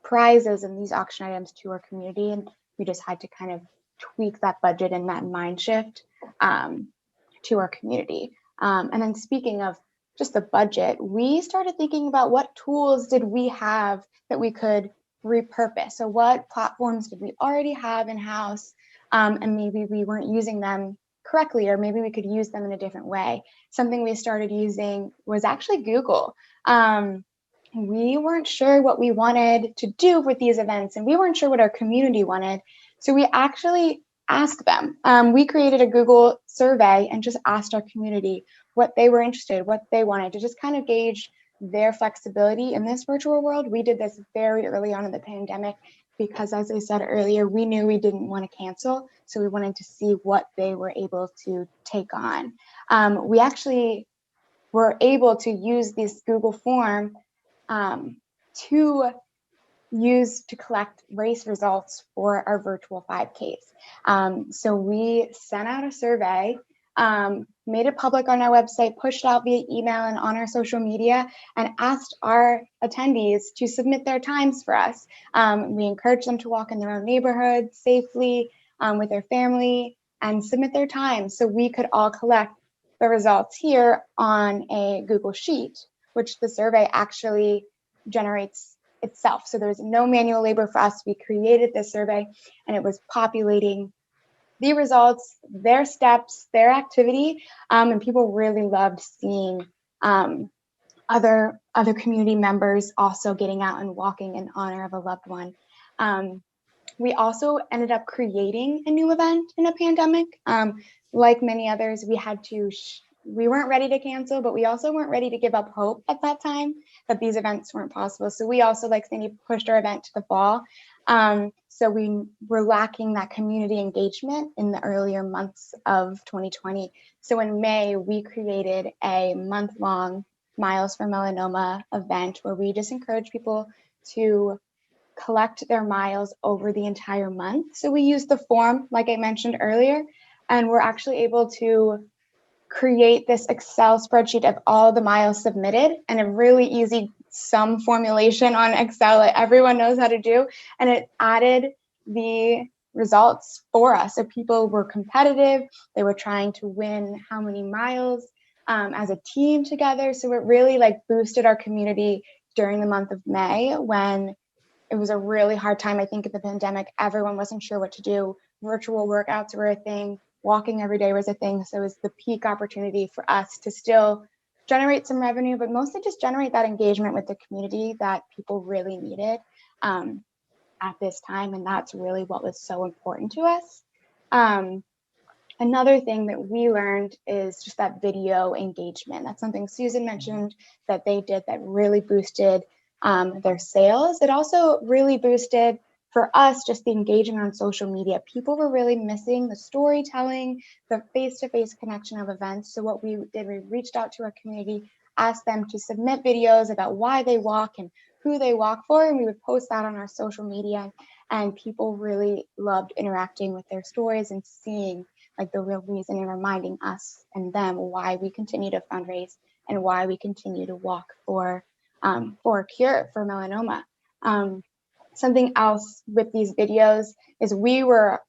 prizes and these auction items to our community. And we just had to kind of tweak that budget and that mind shift to our community. And then speaking of just the budget, we started thinking about what tools did we have that we could repurpose. So what platforms did we already have in-house, and maybe we weren't using them correctly, or maybe we could use them in a different way. Something we started using was actually Google. We weren't sure what we wanted to do with these events, and we weren't sure what our community wanted. So we actually asked them. We created a Google survey and just asked our community what they were interested, what they wanted, to just kind of gauge their flexibility in this virtual world. We did this very early on in the pandemic because, as I said earlier, we knew we didn't want to cancel. So we wanted to see what they were able to take on. We actually were able to use this Google form to use to collect race results for our virtual 5Ks. So we sent out a survey, made it public on our website, pushed out via email and on our social media, and asked our attendees to submit their times for us. We encouraged them to walk in their own neighborhood safely with their family and submit their times so we could all collect the results here on a Google Sheet, which the survey actually generates itself. So there's no manual labor for us. We created this survey and it was populating the results, their steps, their activity, and people really loved seeing other community members also getting out and walking in honor of a loved one. We also ended up creating a new event in a pandemic. Like many others, we weren't ready to cancel, but we also weren't ready to give up hope at that time that these events weren't possible. So we also, like Cindy, pushed our event to the fall. So we were lacking that community engagement in the earlier months of 2020. So in May, we created a month-long Miles for Melanoma event where we just encourage people to collect their miles over the entire month. So we used the form, like I mentioned earlier, and we're actually able to create this Excel spreadsheet of all the miles submitted, and a really easy sum formulation on Excel that everyone knows how to do. And it added the results for us. So people were competitive. They were trying to win how many miles as a team together. So it really boosted our community during the month of May, when it was a really hard time. I think in the pandemic, everyone wasn't sure what to do. Virtual workouts were a thing. Walking every day was a thing. So it was the peak opportunity for us to still generate some revenue, but mostly just generate that engagement with the community that people really needed at this time. And that's really what was so important to us. Another thing that we learned is just that video engagement. That's something Susan mentioned that they did that really boosted their sales. It also really boosted for us just the engagement on social media. People were really missing the storytelling, the face-to-face connection of events. So what we did, we reached out to our community, asked them to submit videos about why they walk and who they walk for, and we would post that on our social media. And people really loved interacting with their stories and seeing the real reason and reminding us and them why we continue to fundraise and why we continue to walk for a cure for melanoma. Something else with these videos is we were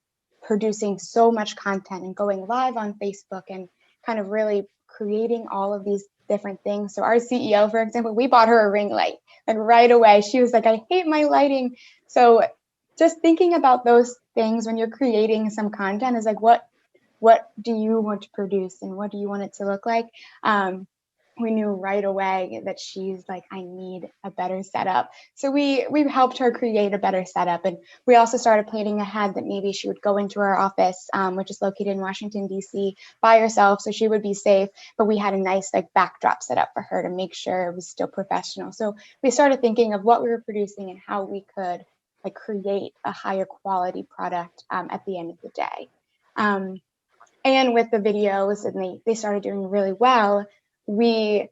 producing so much content and going live on Facebook and kind of really creating all of these different things. So our CEO, for example, we bought her a ring light, and right away she was like, I hate my lighting. So just thinking about those things when you're creating some content is what do you want to produce and what do you want it to look like? we knew right away that she's like, I need a better setup. So we helped her create a better setup. And we also started planning ahead that maybe she would go into our office, which is located in Washington, D.C. by herself. So she would be safe. But we had a nice like backdrop set up for her to make sure it was still professional. So we started thinking of what we were producing and how we could like create a higher quality product at the end of the day. And with the videos, and they started doing really well, we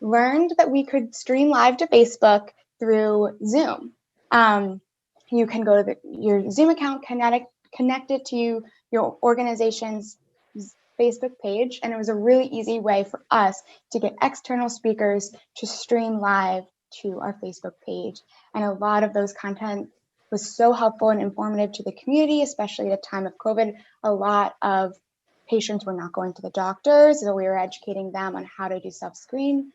learned that we could stream live to Facebook through Zoom. You can go to your Zoom account, connect it to your organization's Facebook page, and it was a really easy way for us to get external speakers to stream live to our Facebook page. And a lot of those content was so helpful and informative to the community, especially at a time of COVID. A lot of patients were not going to the doctors, so we were educating them on how to do self-skin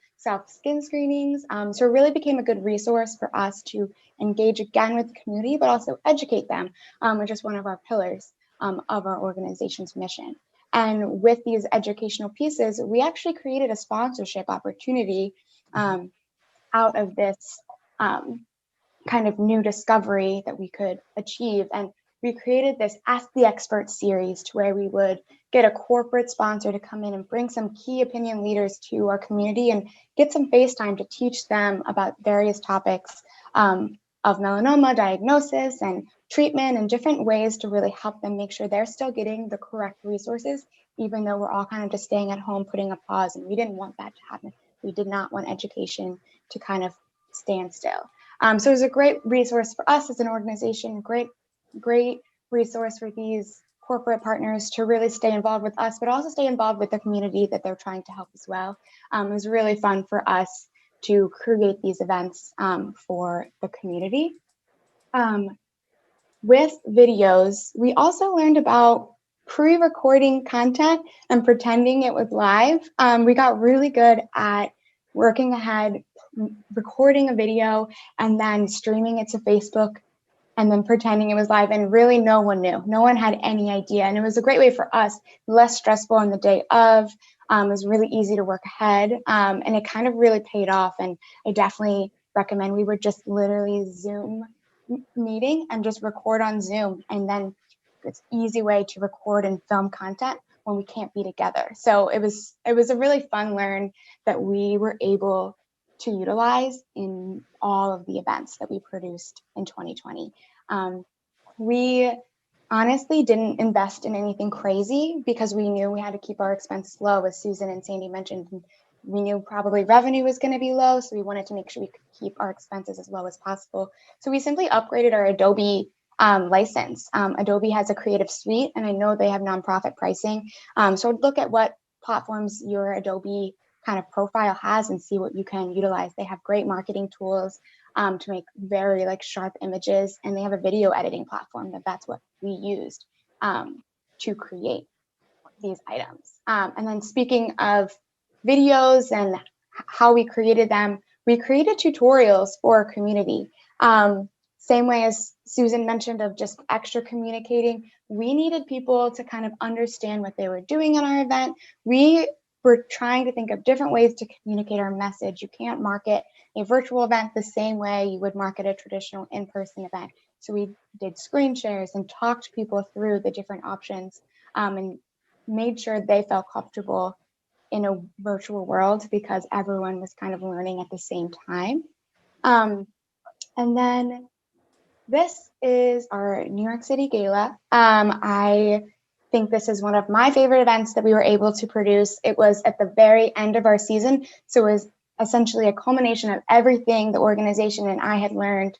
screenings. So it really became a good resource for us to engage again with the community, but also educate them, which is one of our pillars of our organization's mission. And with these educational pieces, we actually created a sponsorship opportunity out of this kind of new discovery that we could achieve. And we created this Ask the Expert series to where we would get a corporate sponsor to come in and bring some key opinion leaders to our community and get some face time to teach them about various topics of melanoma diagnosis and treatment and different ways to really help them make sure they're still getting the correct resources, even though we're all kind of just staying at home, putting a pause, and we didn't want that to happen. We did not want education to kind of stand still. So it was a great resource for us as an organization, great resource for these corporate partners to really stay involved with us, but also stay involved with the community that they're trying to help as well. It was really fun for us to create these events for the community. With videos, we also learned about pre-recording content and pretending it was live. We got really good at working ahead, recording a video, and then streaming it to Facebook, and then pretending it was live, and really no one knew. No one had any idea, and it was a great way for us, less stressful on the day of. It was really easy to work ahead, and it kind of really paid off, and I definitely recommend. We would just literally Zoom meeting and just record on Zoom, and then it's an easy way to record and film content when we can't be together. So it was a really fun learn that we were able to utilize in all of the events that we produced in 2020. We honestly didn't invest in anything crazy because we knew we had to keep our expenses low, as Susan and Sandy mentioned. We knew probably revenue was going to be low, so we wanted to make sure we could keep our expenses as low as possible. So we simply upgraded our Adobe license. Adobe has a creative suite, and I know they have nonprofit pricing. So look at what platforms your Adobe kind of profile has and see what you can utilize. They have great marketing tools to make very like sharp images, and they have a video editing platform that's what we used to create these items. And then speaking of videos and how we created them, we created tutorials for our community. Same way as Susan mentioned of just extra communicating, we needed people to kind of understand what they were doing in our event. We were trying to think of different ways to communicate our message. You can't market a virtual event the same way you would market a traditional in-person event. So we did screen shares and talked people through the different options and made sure they felt comfortable in a virtual world because everyone was kind of learning at the same time. And then this is our New York City Gala. I think this is one of my favorite events that we were able to produce. It was at the very end of our season, so it was essentially a culmination of everything the organization and I had learned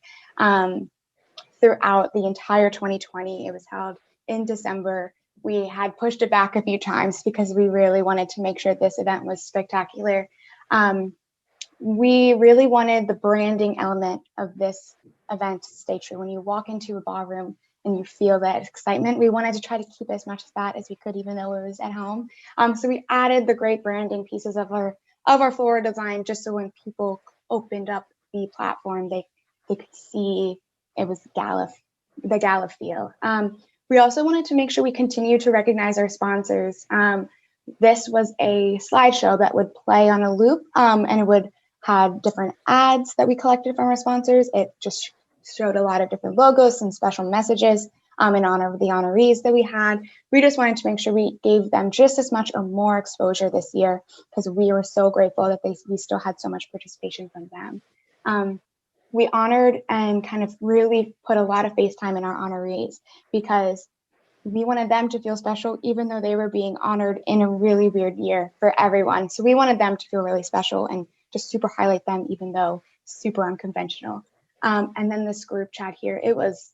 throughout the entire 2020. It was held in December. We had pushed it back a few times because we really wanted to make sure this event was spectacular. We really wanted the branding element of this event to stay true. When you walk into a ballroom and you feel that excitement, we wanted to try to keep as much of that as we could, even though it was at home. So we added the great branding pieces of our floral design, just so when people opened up the platform, they could see it was the Gala feel. We also wanted to make sure we continue to recognize our sponsors. this was a slideshow that would play on a loop, and it would have different ads that we collected from our sponsors. It just showed a lot of different logos and special messages in honor of the honorees that we had. We just wanted to make sure we gave them just as much or more exposure this year, because we were so grateful that we still had so much participation from them. We honored and kind of really put a lot of face time in our honorees, because we wanted them to feel special, even though they were being honored in a really weird year for everyone. So we wanted them to feel really special and just super highlight them, even though super unconventional. And then this group chat here, it was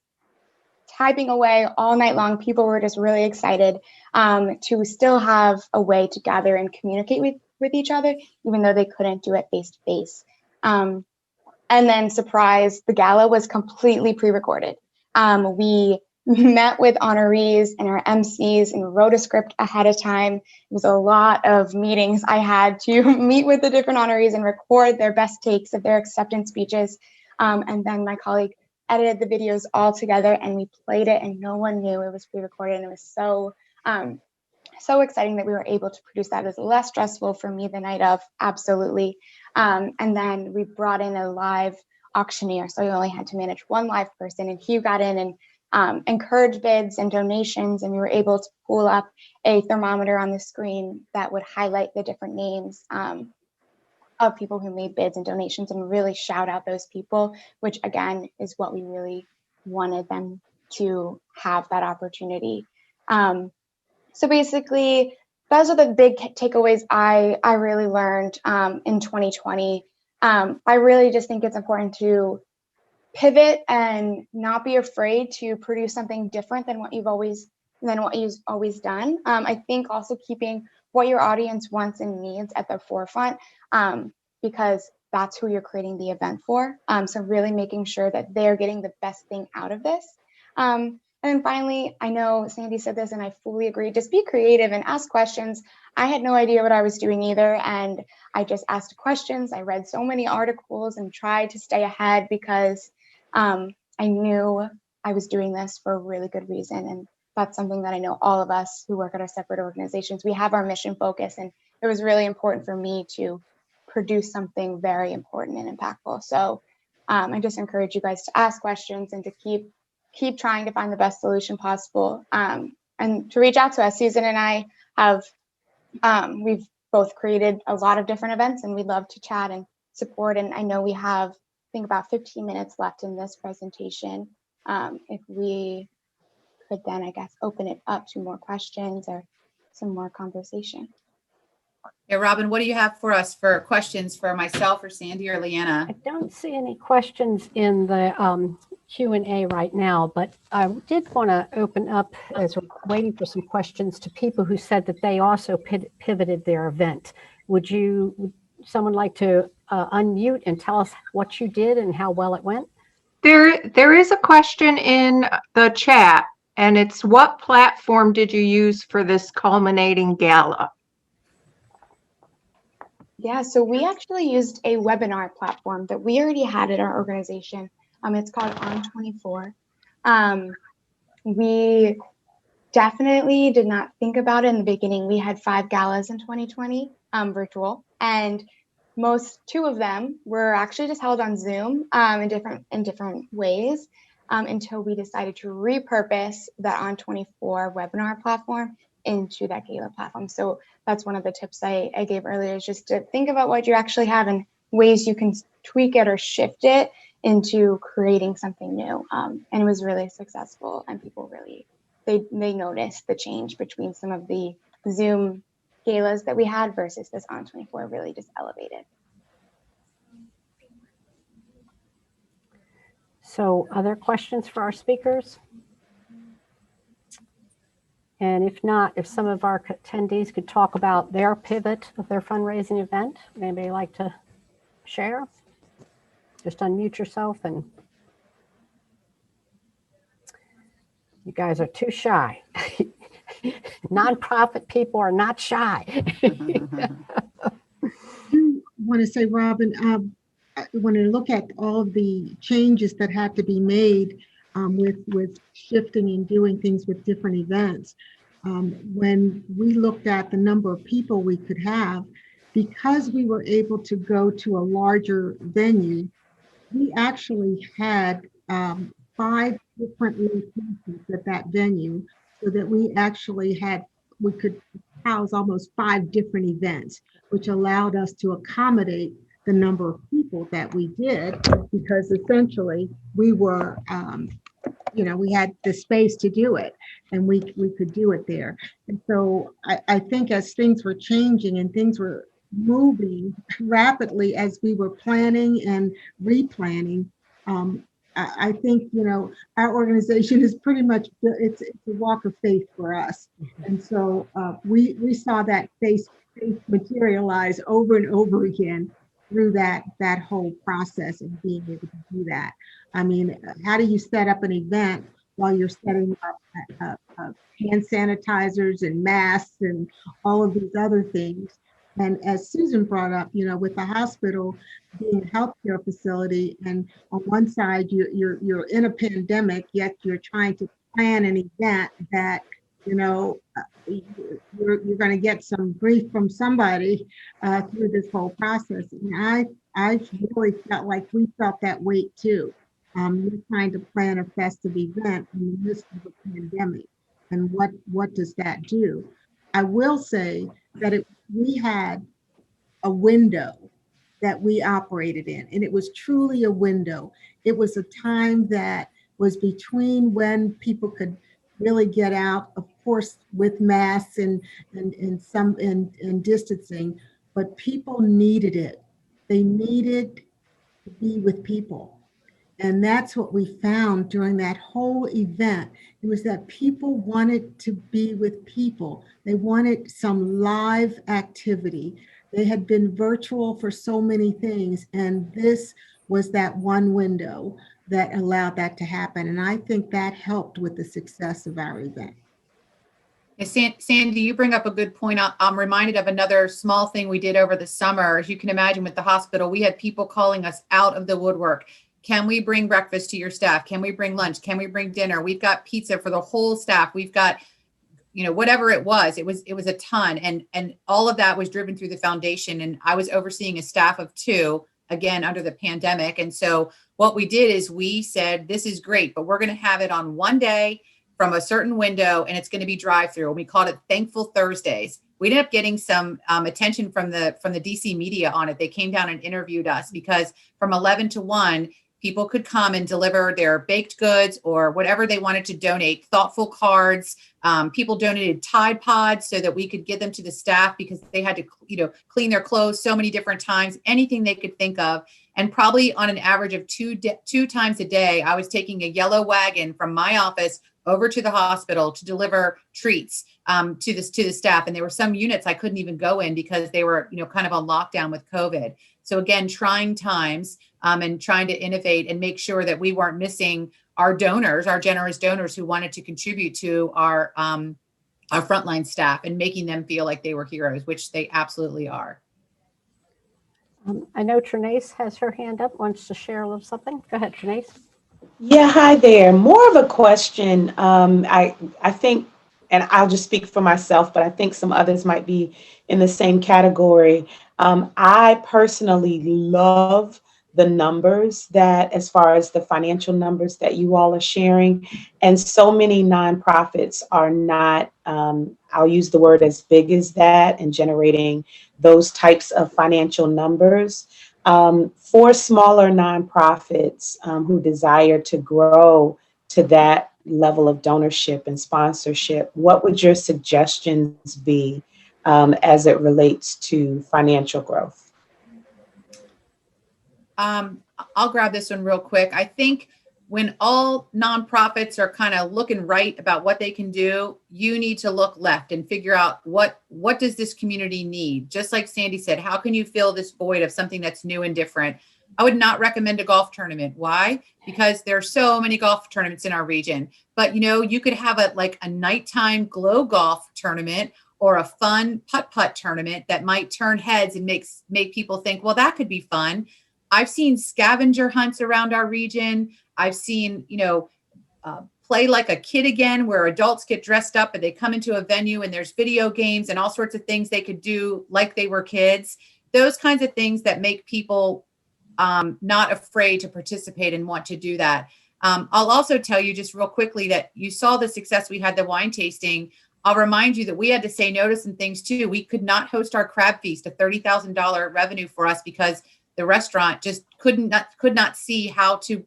typing away all night long. People were just really excited to still have a way to gather and communicate with each other, even though they couldn't do it face to face. And then surprise, the gala was completely pre-recorded. We met with honorees and our MCs and wrote a script ahead of time. It was a lot of meetings. I had to meet with the different honorees and record their best takes of their acceptance speeches. And then my colleague edited the videos all together, and we played it, and no one knew it was pre-recorded. And it was so exciting that we were able to produce that. It was less stressful for me the night of, absolutely. And then we brought in a live auctioneer, so we only had to manage one live person, and he got in and encouraged bids and donations, and we were able to pull up a thermometer on the screen that would highlight the different names of people who made bids and donations, and really shout out those people, which again is what we really wanted them to have, that opportunity. So basically, those are the big takeaways I really learned in 2020. I really just think it's important to pivot and not be afraid to produce something different than what you've always done. I think also keeping what your audience wants and needs at the forefront, because that's who you're creating the event for. So really making sure that they're getting the best thing out of this. And then finally, I know Sandy said this and I fully agree, just be creative and ask questions. I had no idea what I was doing either, and I just asked questions. I read so many articles and tried to stay ahead, because I knew I was doing this for a really good reason. And that's something that I know all of us who work at our separate organizations, we have our mission focus, and it was really important for me to produce something very important and impactful. So I just encourage you guys to ask questions and to keep trying to find the best solution possible, and to reach out to us. Susan and I have, we've both created a lot of different events, and we'd love to chat and support. And I know we have, I think, about 15 minutes left in this presentation. If we could then, I guess, open it up to more questions or some more conversation. Yeah, Robin, what do you have for us for questions for myself or Sandy or Leanna? I don't see any questions in the Q&A right now, but I did want to open up, as we're waiting for some questions, to people who said that they also pivoted their event. Would someone like to unmute and tell us what you did and how well it went? There is a question in the chat, and it's, what platform did you use for this Culminating Gala? Yeah, so we actually used a webinar platform that we already had at our organization. It's called On24. We definitely did not think about it in the beginning. We had 5 galas in 2020, virtual, and two of them were actually just held on Zoom in different ways, until we decided to repurpose that On24 webinar platform into that gala platform. So that's one of the tips I gave earlier, is just to think about what you actually have and ways you can tweak it or shift it into creating something new. And it was really successful, and people really, they noticed the change between some of the Zoom galas that we had versus this On24, really just elevated. So other questions for our speakers? And if not, if some of our attendees could talk about their pivot of their fundraising event. Would anybody like to share? Just unmute yourself, and you guys are too shy. Nonprofit people are not shy. I do want to say, Robin, when I look at all of the changes that had to be made with shifting and doing things with different events, when we looked at the number of people we could have, because we were able to go to a larger venue, we actually had 5 different locations at that venue, so that we could house almost 5 different events, which allowed us to accommodate the number of people that we did, because essentially we were, we had the space to do it, and we could do it there. And so I think as things were changing and things were moving rapidly as we were planning and replanning, I think, our organization is pretty much, it's a walk of faith for us. And so we saw that faith materialize over and over again through that whole process of being able to do that. I mean, how do you set up an event while you're setting up hand sanitizers and masks and all of these other things? And as Susan brought up, with the hospital being a healthcare facility, and on one side you're in a pandemic, yet you're trying to plan an event that, you're going to get some grief from somebody through this whole process. And I really felt like we felt that weight too. We're trying to plan a festive event in the midst of a pandemic, and what does that do? I will say that we had a window that we operated in, and it was truly a window. It was a time that was between when people could really get out, of course, with masks and distancing, but people needed it. They needed to be with people. And that's what we found during that whole event. It was that people wanted to be with people. They wanted some live activity. They had been virtual for so many things, and this was that one window that allowed that to happen. And I think that helped with the success of our event. Sandy, you bring up a good point. I'm reminded of another small thing we did over the summer. As you can imagine, with the hospital, we had people calling us out of the woodwork. Can we bring breakfast to your staff? Can we bring lunch? Can we bring dinner? We've got pizza for the whole staff. We've got, whatever it was a ton. And all of that was driven through the foundation. And I was overseeing a staff of 2, again, under the pandemic. And so what we did is we said, this is great, but we're going to have it on one day from a certain window, and it's going to be drive-through. And we called it Thankful Thursdays. We ended up getting some attention from the DC media on it. They came down and interviewed us, because from 11 to 1, people could come and deliver their baked goods or whatever they wanted to donate, thoughtful cards. People donated Tide Pods so that we could get them to the staff, because they had to, clean their clothes so many different times, anything they could think of. And probably on an average of two times a day, I was taking a yellow wagon from my office over to the hospital to deliver treats to the staff. And there were some units I couldn't even go in because they were, kind of on lockdown with COVID. So again, trying times and trying to innovate and make sure that we weren't missing our donors, our generous donors who wanted to contribute to our frontline staff, and making them feel like they were heroes, which they absolutely are. I know Trinace has her hand up, wants to share a little something. Go ahead, Trinace. Yeah, hi there. More of a question. I think, and I'll just speak for myself, but I think some others might be in the same category. I personally love the numbers that, as far as the financial numbers that you all are sharing, and so many nonprofits are not, I'll use the word, as big as that, and generating those types of financial numbers. For smaller nonprofits who desire to grow to that level of donorship and sponsorship, what would your suggestions be as it relates to financial growth? I'll grab this one real quick. I think when all nonprofits are kind of looking right about what they can do, you need to look left and figure out what does this community need? Just like Sandy said, how can you fill this void of something that's new and different? I would not recommend a golf tournament. Why? Because there are so many golf tournaments in our region. But you could have a nighttime glow golf tournament, or a fun putt-putt tournament that might turn heads and make people think, well, that could be fun. I've seen scavenger hunts around our region. I've seen, play like a kid again, where adults get dressed up and they come into a venue and there's video games and all sorts of things they could do like they were kids. Those kinds of things that make people not afraid to participate and want to do that. I'll also tell you just real quickly that you saw the success we had the wine tasting. I'll remind you that we had to say no to some things too. We could not host our crab feast, a $30,000 revenue for us, because the restaurant just could not see how to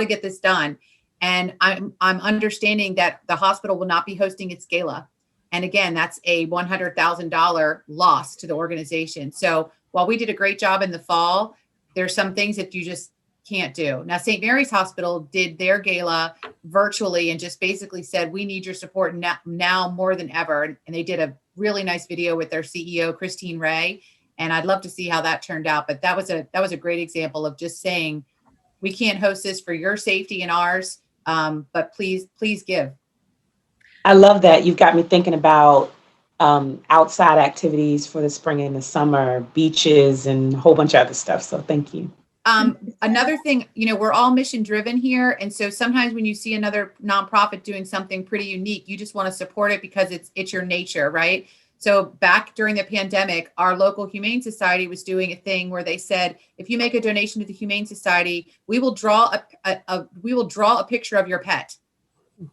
get this done. And I'm understanding that the hospital will not be hosting its gala. And again, that's a $100,000 loss to the organization. So while we did a great job in the fall, there's some things that you just can't do. Now, St. Mary's Hospital did their gala virtually and just basically said, we need your support now more than ever. And they did a really nice video with their CEO, Christine Ray. And I'd love to see how that turned out. But that was a great example of just saying, we can't host this for your safety and ours, but please give. I love that. You've got me thinking about outside activities for the spring and the summer, beaches and a whole bunch of other stuff. So thank you. Another thing, we're all mission driven here. And so sometimes when you see another nonprofit doing something pretty unique, you just want to support it because it's your nature, right? So back during the pandemic, our local Humane Society was doing a thing where they said, if you make a donation to the Humane Society, we will draw a picture of your pet.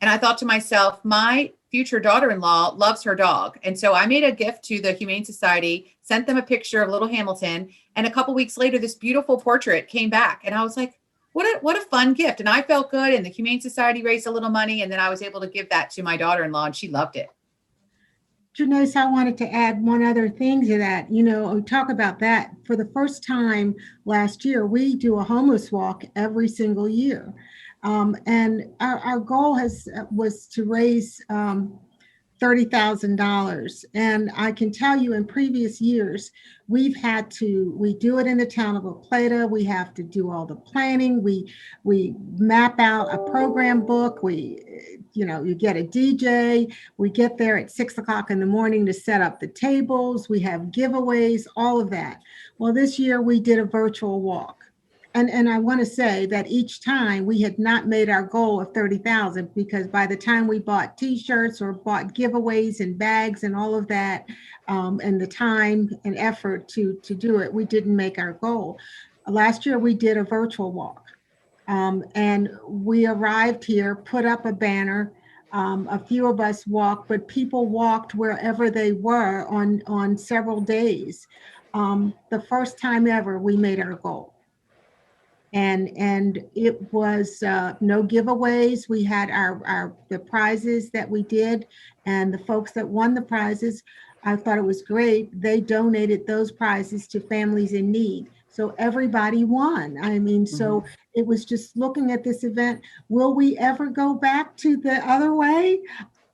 And I thought to myself, my future daughter-in-law loves her dog. And so I made a gift to the Humane Society, sent them a picture of little Hamilton. And a couple weeks later, this beautiful portrait came back. And I was like, what a fun gift. And I felt good. And the Humane Society raised a little money. And then I was able to give that to my daughter-in-law and she loved it. Janice, I wanted to add one other thing to that. We talk about that. For the first time last year, we do a homeless walk every single year. And our goal was to raise $30,000. And I can tell you in previous years, we do it in the town of La Plata. We have to do all the planning. We map out a program book. You get a DJ. We get there at 6 o'clock in the morning to set up the tables. We have giveaways, all of that. Well, this year we did a virtual walk. And I want to say that each time we had not made our goal of 30,000, because by the time we bought T-shirts or bought giveaways and bags and all of that, and the time and effort to do it, we didn't make our goal. Last year we did a virtual walk, and we arrived here, put up a banner. A few of us walked, but people walked wherever they were on several days. The first time ever we made our goal. And it was no giveaways. We had the prizes that we did, and the folks that won the prizes, I thought it was great. They donated those prizes to families in need. So everybody won. I mean, so it was just looking at this event. Will we ever go back to the other way?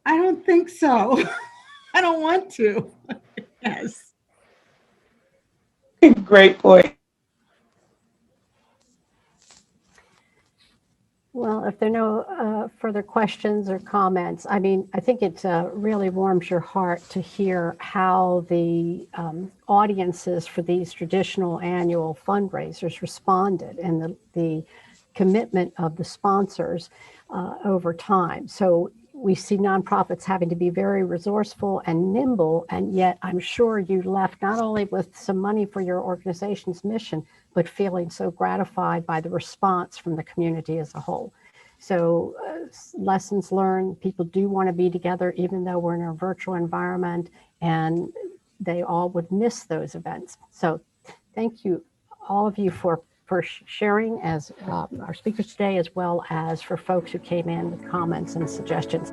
I don't think so. I don't want to. Yes. Great point. Well, if there are no further questions or comments, I think it really warms your heart to hear how the audiences for these traditional annual fundraisers responded, and the commitment of the sponsors over time. So we see nonprofits having to be very resourceful and nimble, and yet I'm sure you left not only with some money for your organization's mission, but feeling so gratified by the response from the community as a whole. So lessons learned, people do want to be together even though we're in a virtual environment, and they all would miss those events. So thank you, all of you, for sharing as our speakers today, as well as for folks who came in with comments and suggestions.